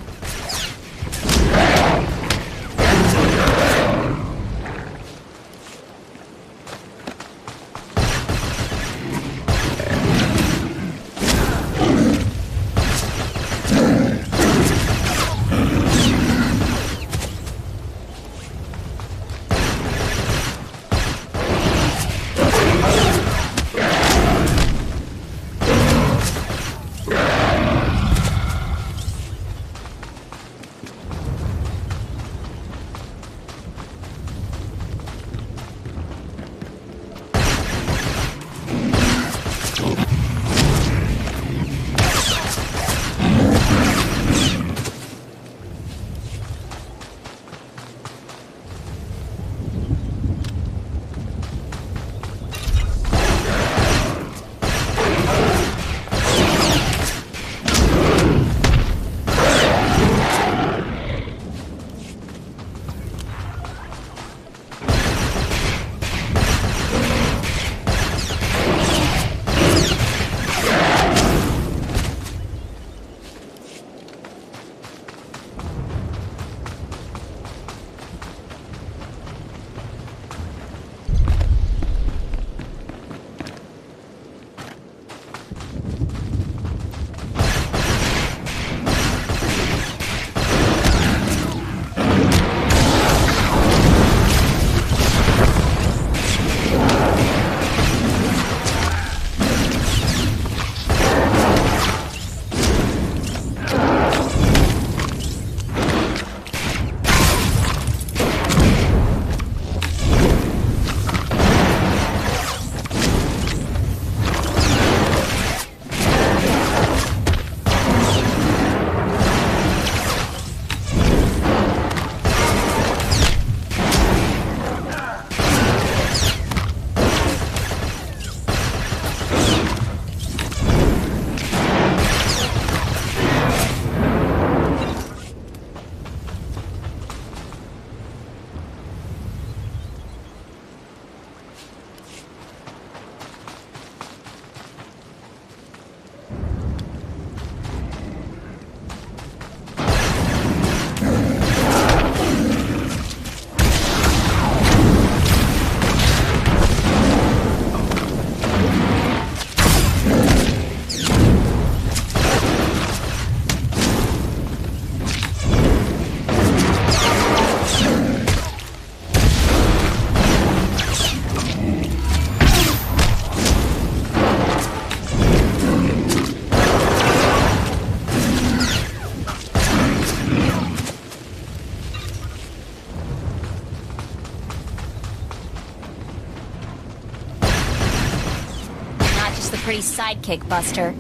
pretty sidekick, Buster.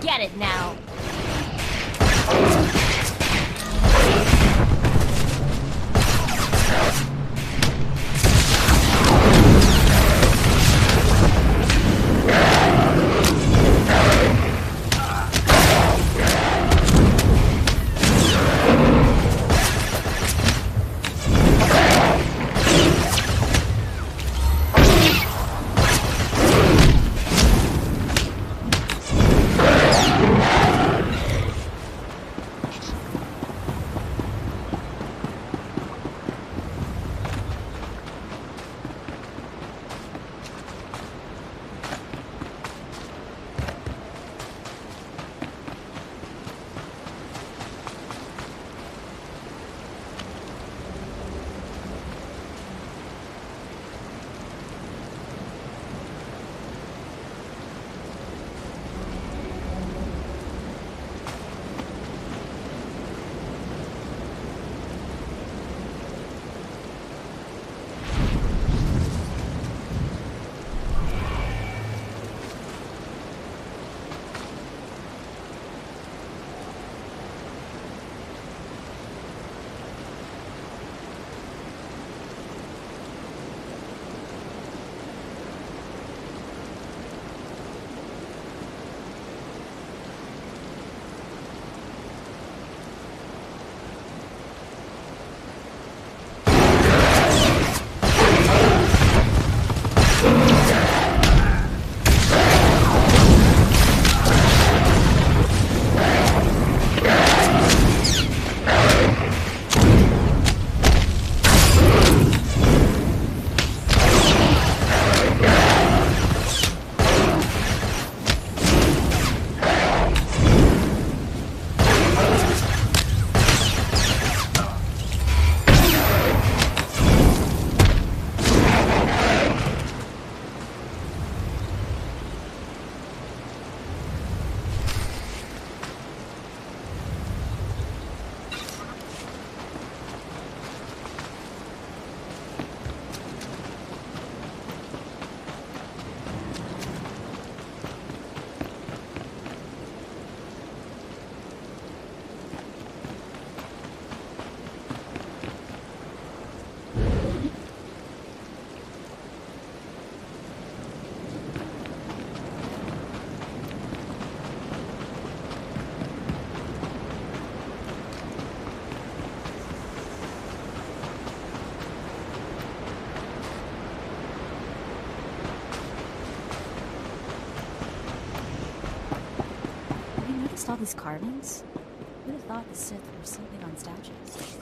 Get it now. noticed all these carvings? Who'd have thought the Sith were so big on statues?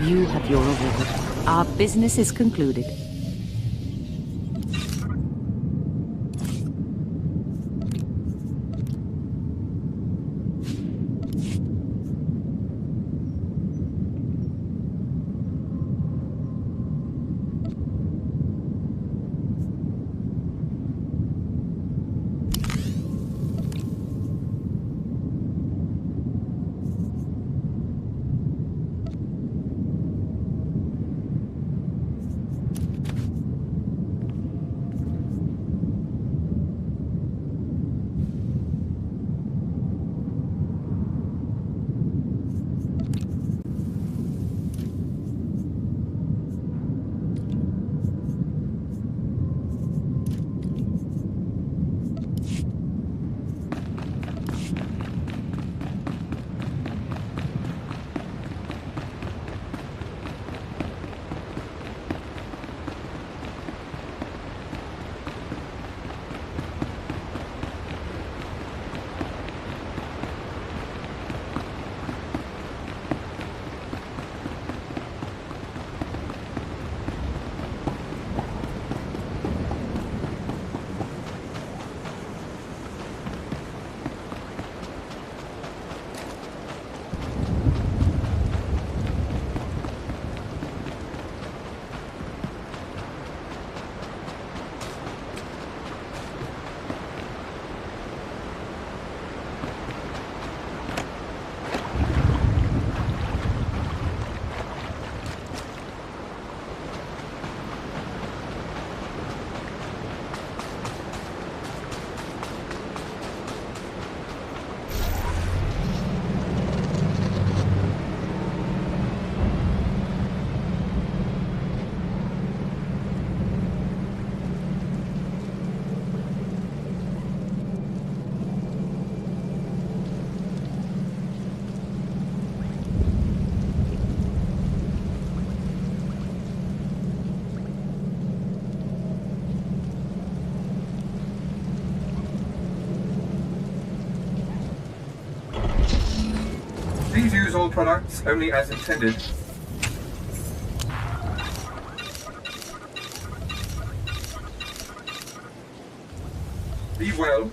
You have your reward. Our business is concluded. use all products only as intended. Be well.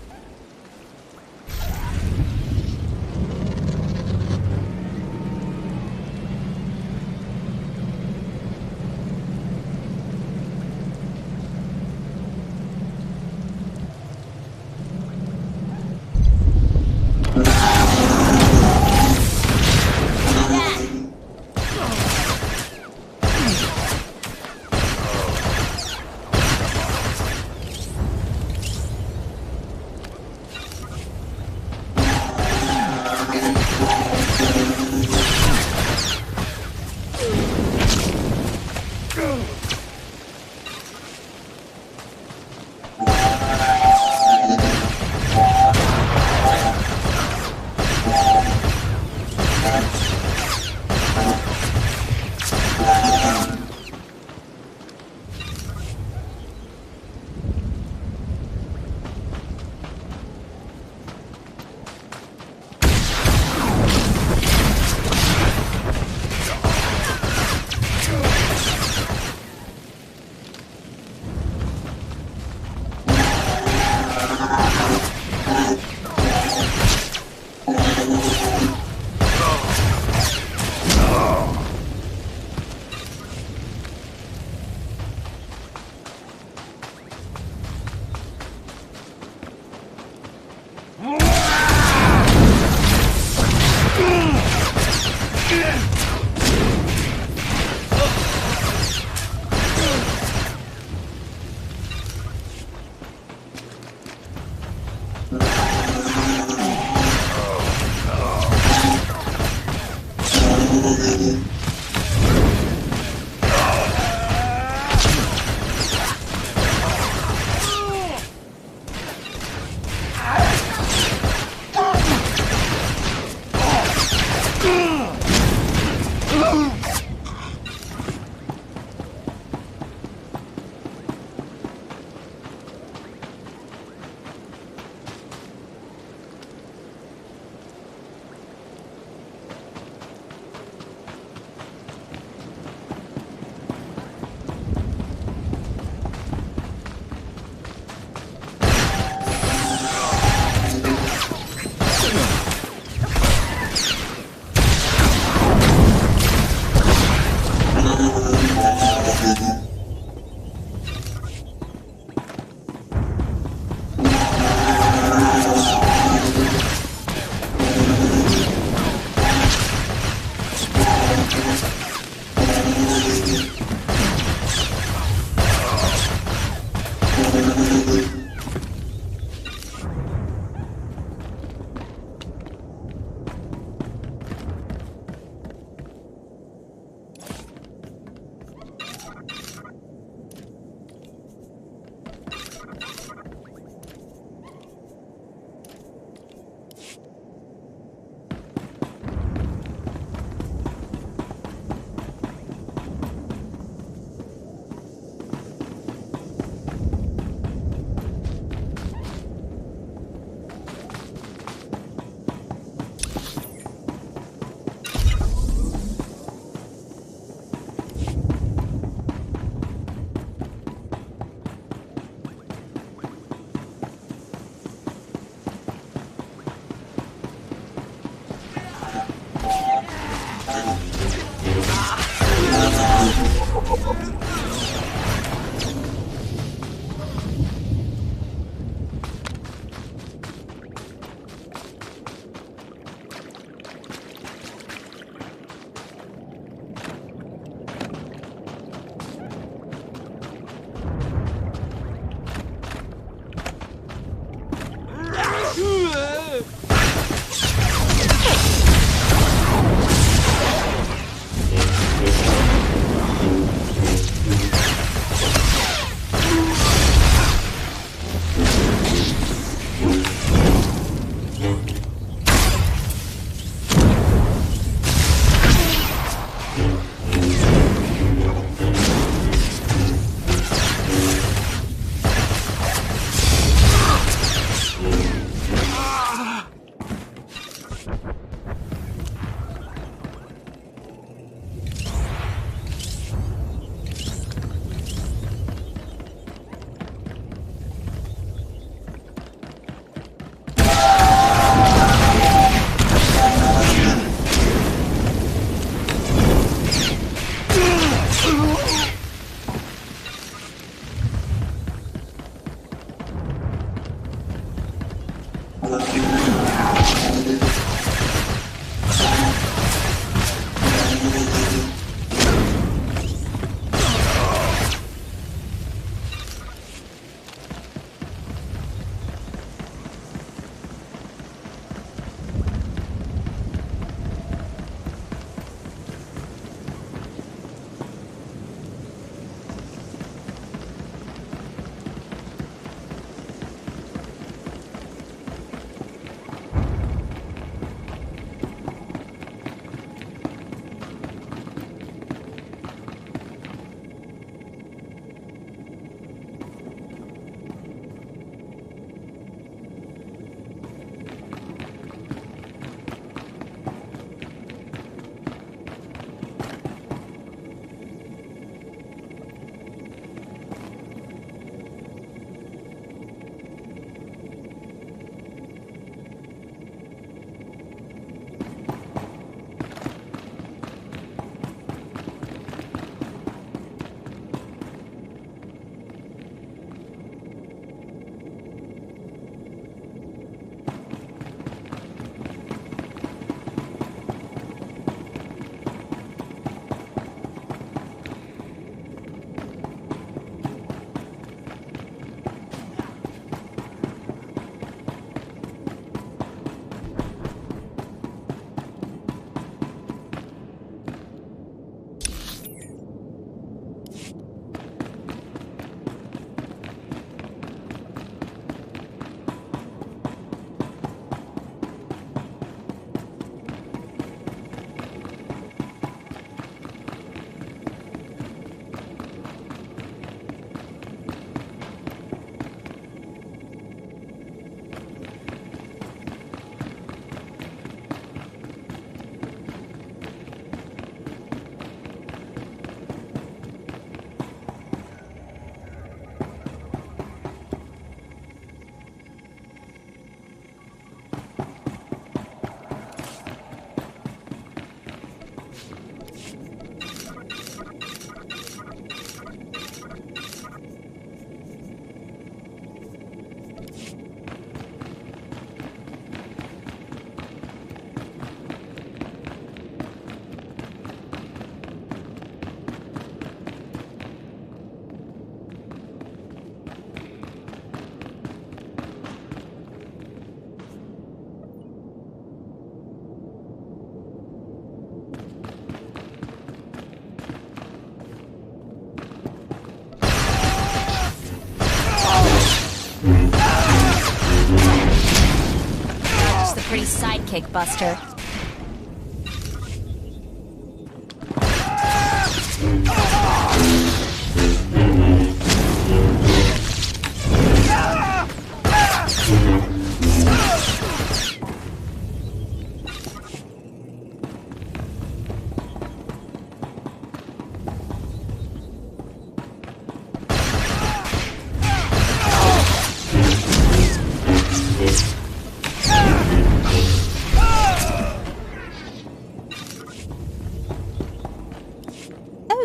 pretty sidekick, Buster.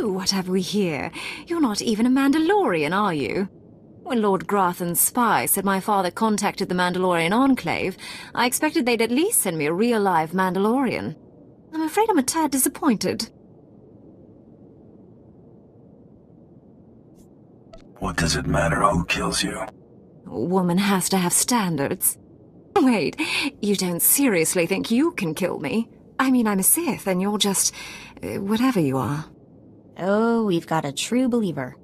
What have we here? You're not even a Mandalorian, are you? When Lord Grathan's spy said my father contacted the Mandalorian Enclave, I expected they'd at least send me a real-live Mandalorian. I'm afraid I'm a tad disappointed. What does it matter who kills you? A woman has to have standards. Wait, you don't seriously think you can kill me? I mean, I'm a Sith, and you're just... whatever you are. Oh, we've got a true believer.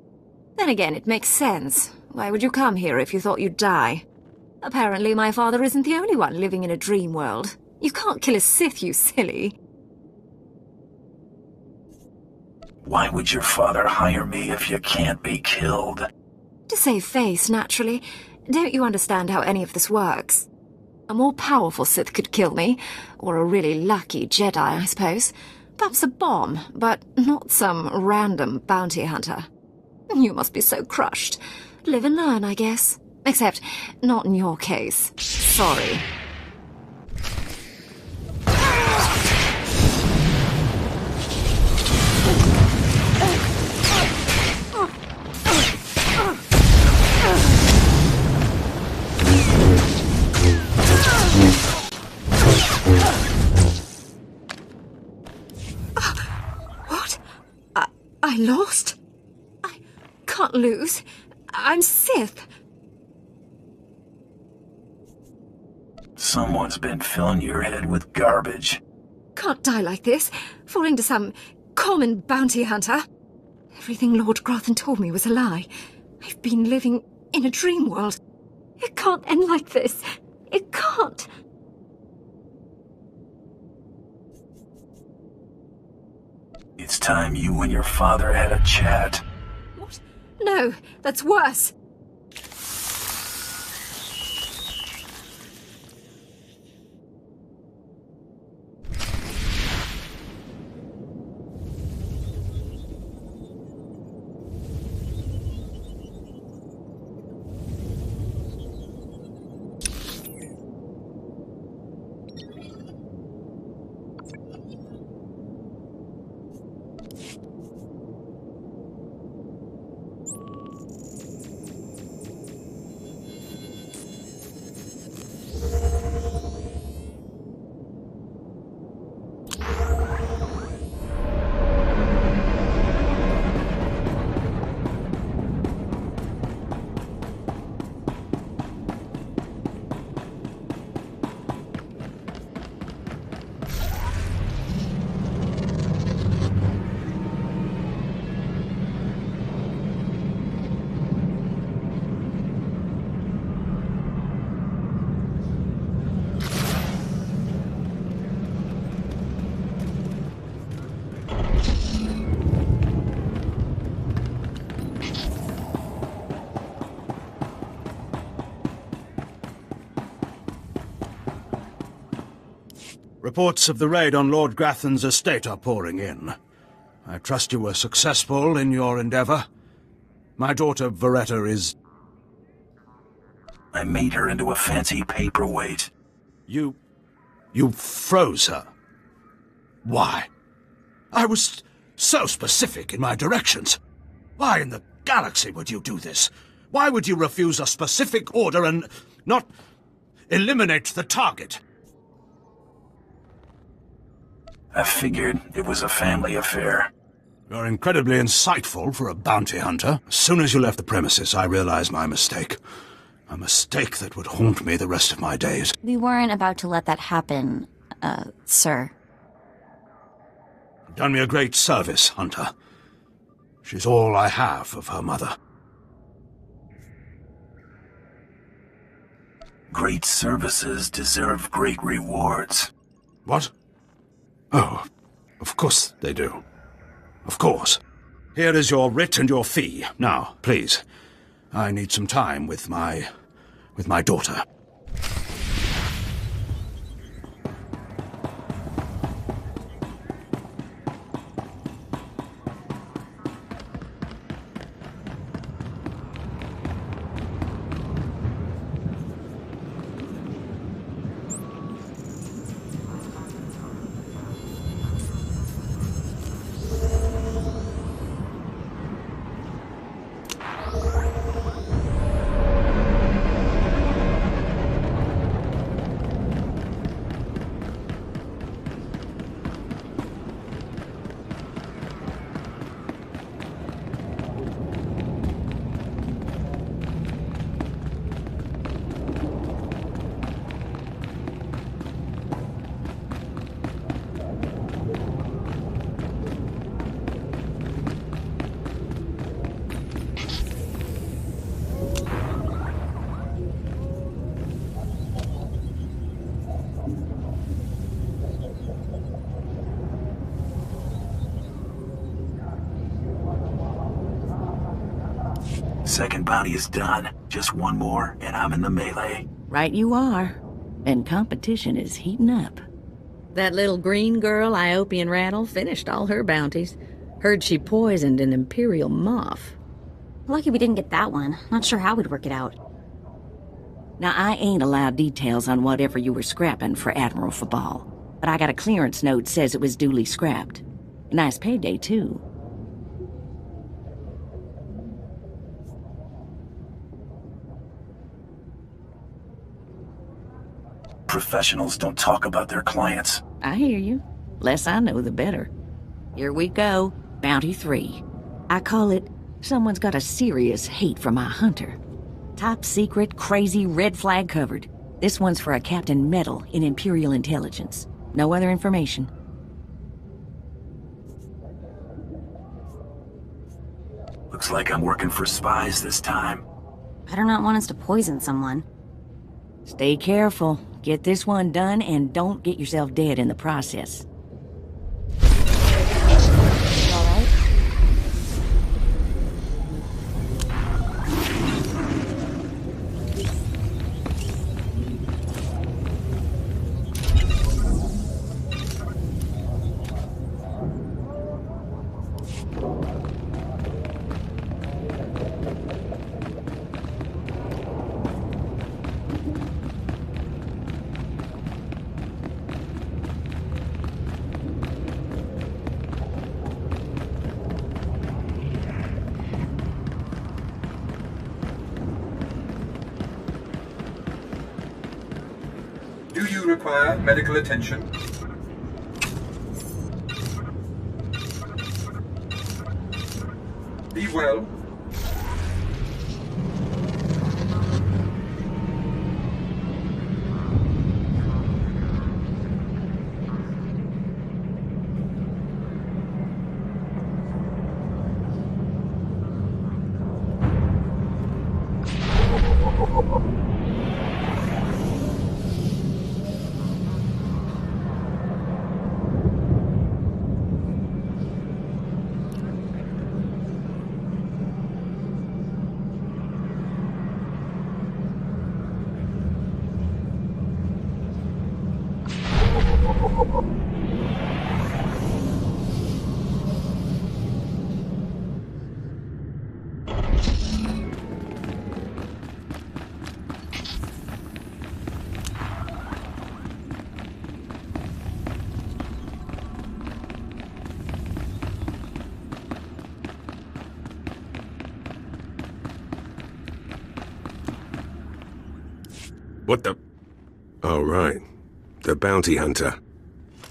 Then again, it makes sense. Why would you come here if you thought you'd die? Apparently my father isn't the only one living in a dream world. You can't kill a Sith, you silly. Why would your father hire me if you can't be killed? To save face, naturally. Don't you understand how any of this works? A more powerful Sith could kill me, or a really lucky Jedi, I suppose. Perhaps a bomb, but not some random bounty hunter. You must be so crushed. Live and learn, I guess. Except, not in your case. Sorry. I lost? I can't lose. I'm Sith. Someone's been filling your head with garbage. Can't die like this, falling to some common bounty hunter. Everything Lord Grathan told me was a lie. I've been living in a dream world. It can't end like this. It can't. It's time you and your father had a chat. What? No, that's worse. Reports of the raid on Lord Grathan's estate are pouring in. I trust you were successful in your endeavor. My daughter, Volreyn, is... I made her into a fancy paperweight. You froze her? Why? I was so specific in my directions. Why in the galaxy would you do this? Why would you refuse a specific order and not eliminate the target? I figured it was a family affair. You're incredibly insightful for a bounty hunter. As soon as you left the premises, I realized my mistake. A mistake that would haunt me the rest of my days. We weren't about to let that happen, sir. You've done me a great service, Hunter. She's all I have of her mother. Great services deserve great rewards. What? Oh, of course they do. Of course. Here is your writ and your fee. Now, please, I need some time with my daughter. Second bounty is done. Just one more, and I'm in the melee. Right you are. And competition is heating up. That little green girl, Iopian Rattle, finished all her bounties. Heard she poisoned an Imperial moth. Lucky we didn't get that one. Not sure how we'd work it out. Now, I ain't allowed details on whatever you were scrapping for Admiral Fabal, but I got a clearance note says it was duly scrapped. Nice payday, too. Professionals don't talk about their clients. I hear you. Less I know, the better. Here we go. Bounty 3. I call it, someone's got a serious hate for my hunter. Top secret, crazy, red flag covered. This one's for a Captain Metal in Imperial Intelligence. No other information. Looks like I'm working for spies this time. Better not want us to poison someone. Stay careful. Get this one done and don't get yourself dead in the process. All right? Do you require medical attention? Be well. What the... Oh, right. The bounty hunter.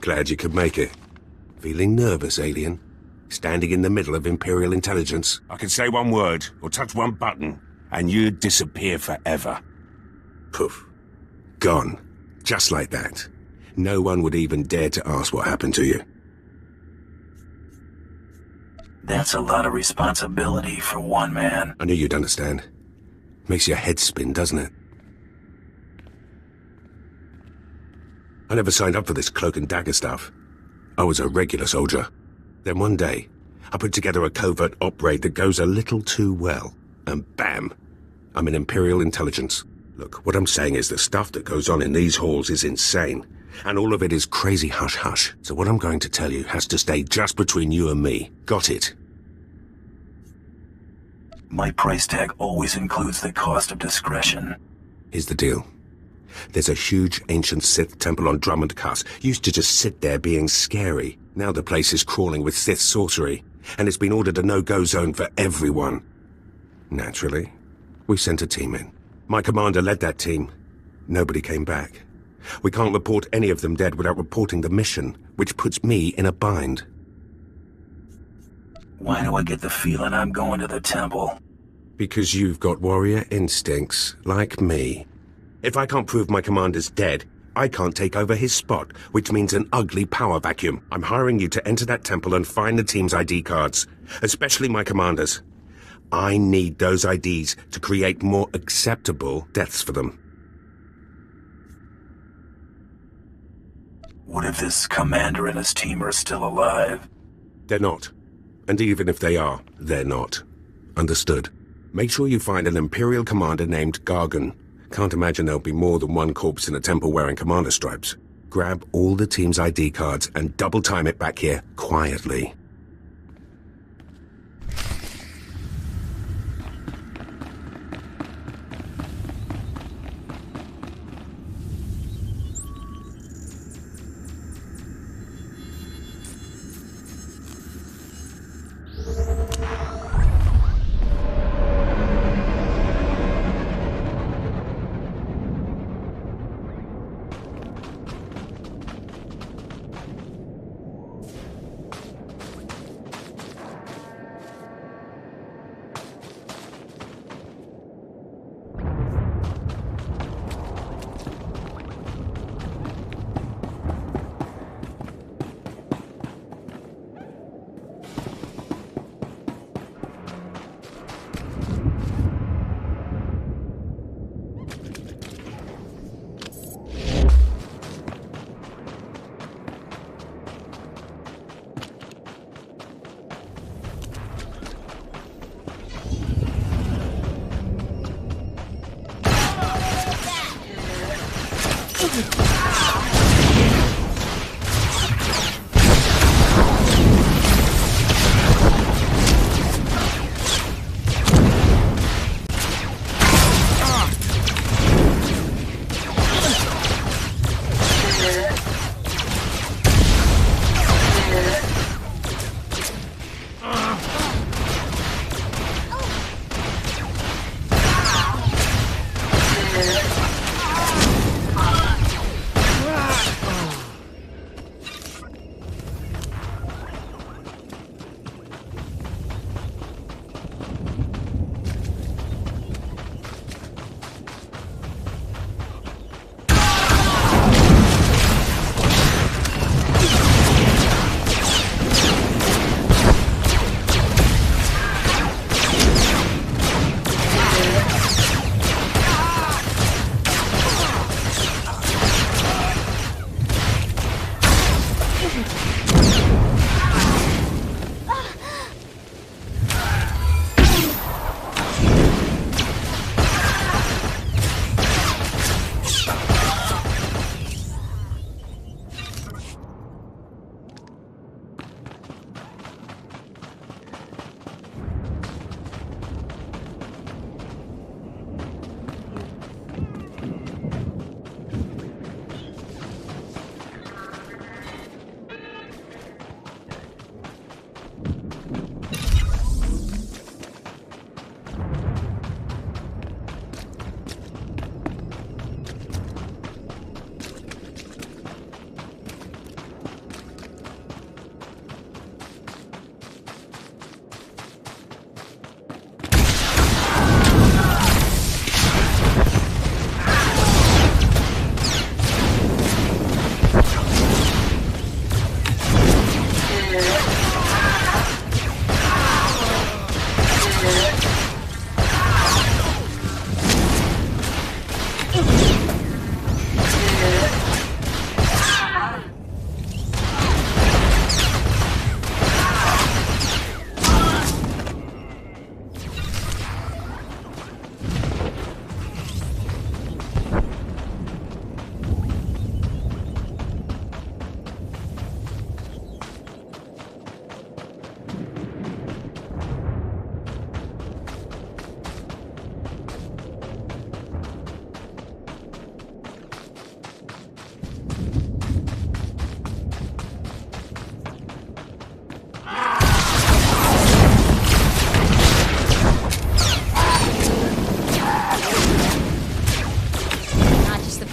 Glad you could make it. Feeling nervous, alien? Standing in the middle of Imperial intelligence. I could say one word, or touch one button, and you'd disappear forever. Poof. Gone. Just like that. No one would even dare to ask what happened to you. That's a lot of responsibility for one man. I knew you'd understand. Makes your head spin, doesn't it? I never signed up for this cloak and dagger stuff. I was a regular soldier. Then one day, I put together a covert op raid that goes a little too well. And bam! I'm in Imperial Intelligence. Look, what I'm saying is the stuff that goes on in these halls is insane. And all of it is crazy hush-hush. So what I'm going to tell you has to stay just between you and me. Got it? My price tag always includes the cost of discretion. Here's the deal. There's a huge ancient Sith temple on Drummond Pass. Used to just sit there being scary. Now the place is crawling with Sith sorcery. And it's been ordered a no-go zone for everyone. Naturally, we sent a team in. My commander led that team. Nobody came back. We can't report any of them dead without reporting the mission, which puts me in a bind. Why do I get the feeling I'm going to the temple? Because you've got warrior instincts, like me. If I can't prove my commander's dead, I can't take over his spot, which means an ugly power vacuum. I'm hiring you to enter that temple and find the team's ID cards, especially my commander's. I need those IDs to create more acceptable deaths for them. What if this commander and his team are still alive? They're not. And even if they are, they're not. Understood. Make sure you find an Imperial commander named Gargan. Can't imagine there'll be more than one corpse in a temple wearing commander stripes. Grab all the team's ID cards and double time it back here quietly.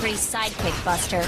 pretty sidekick, Buster.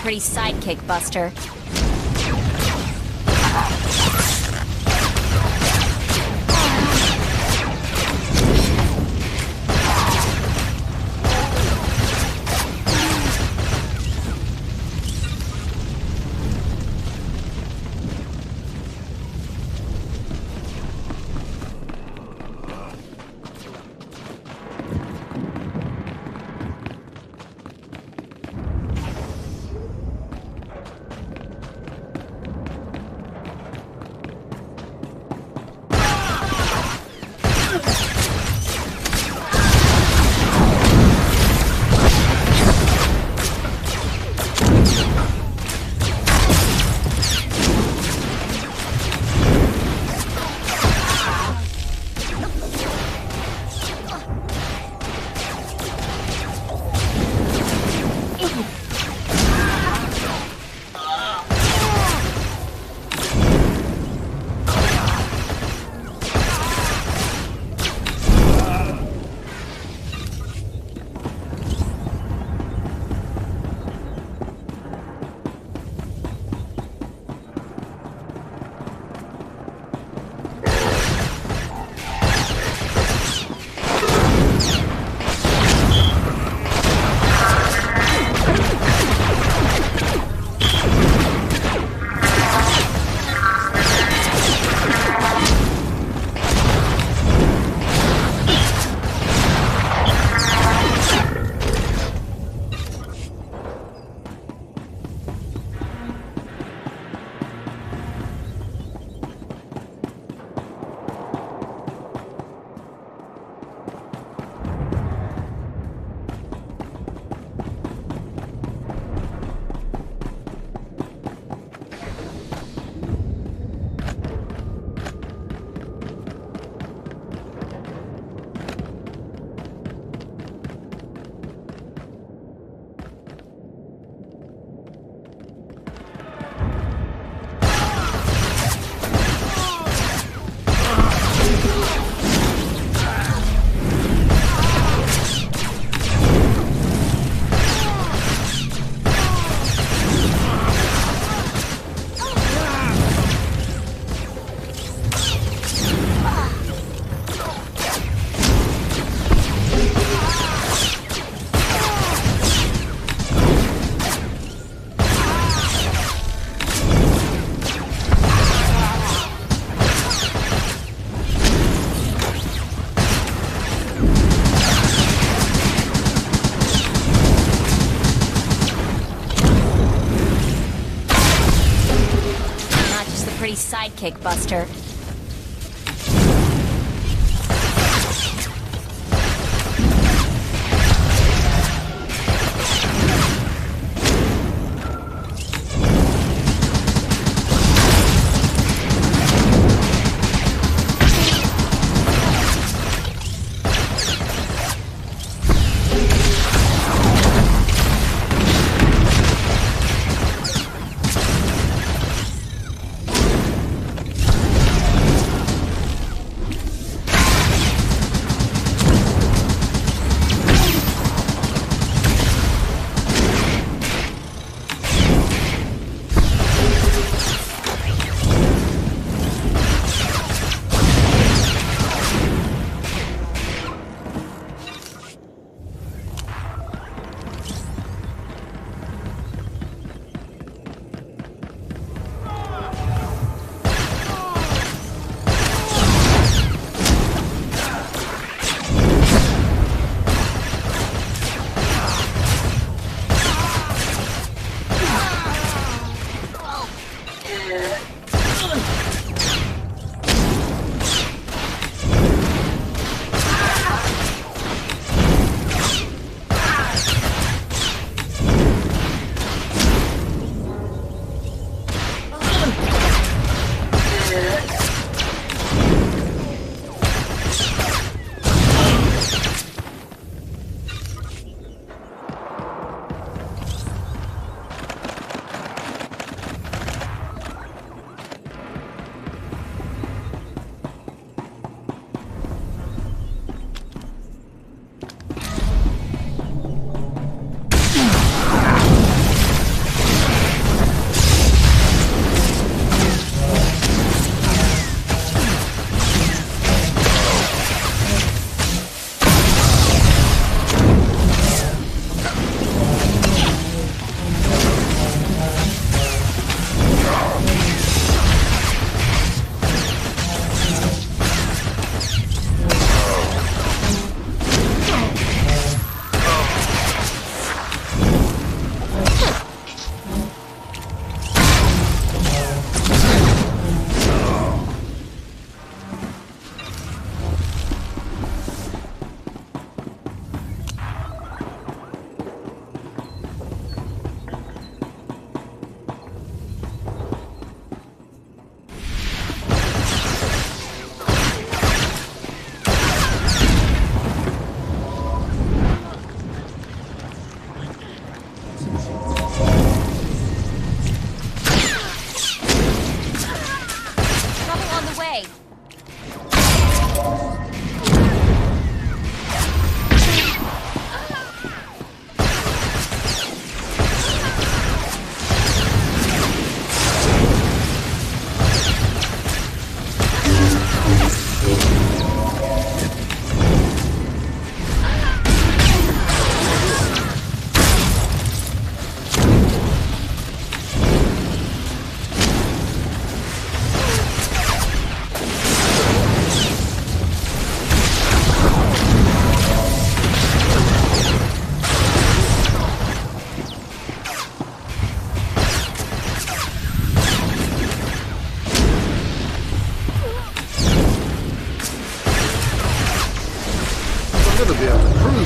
pretty sidekick, Buster. Sidekick, Buster.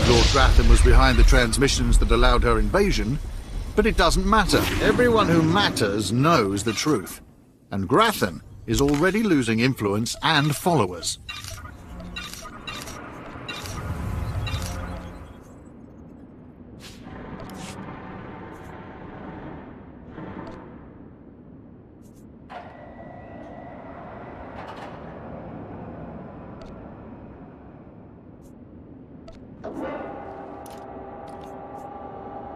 believe Lord Gratham was behind the transmissions that allowed her invasion, but it doesn't matter. Everyone who matters knows the truth, and Gratham is already losing influence and followers.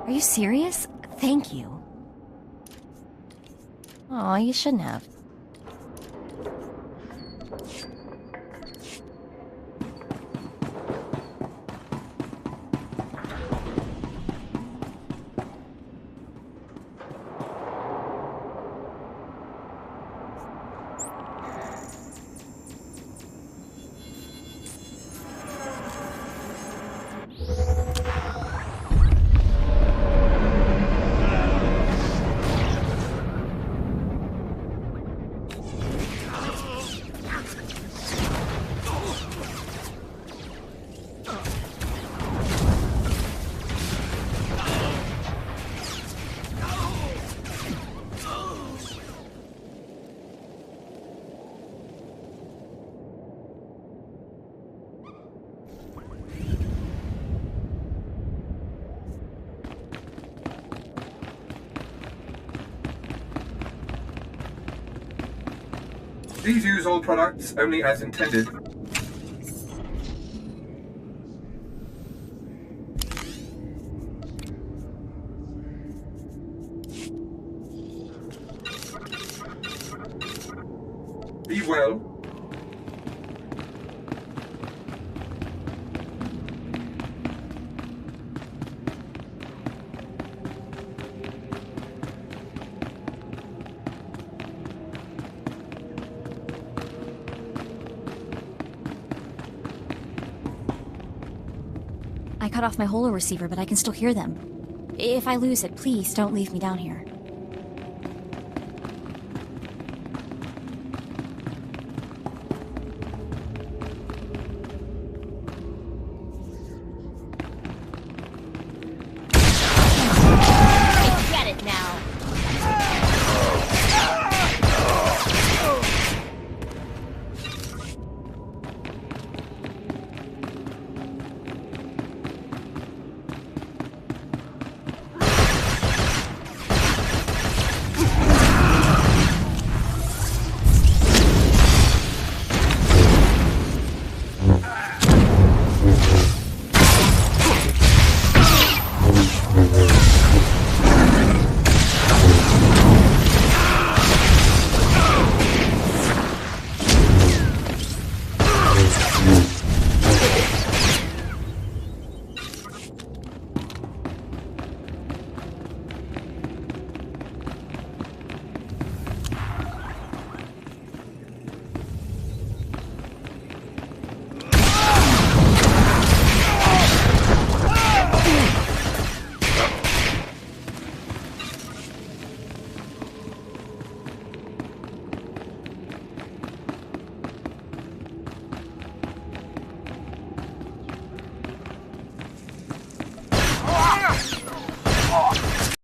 Are you serious? Thank you. Aw, you shouldn't have. Please use all products only as intended. Be well. I cut off my holo receiver, but I can still hear them. If I lose it, please don't leave me down here.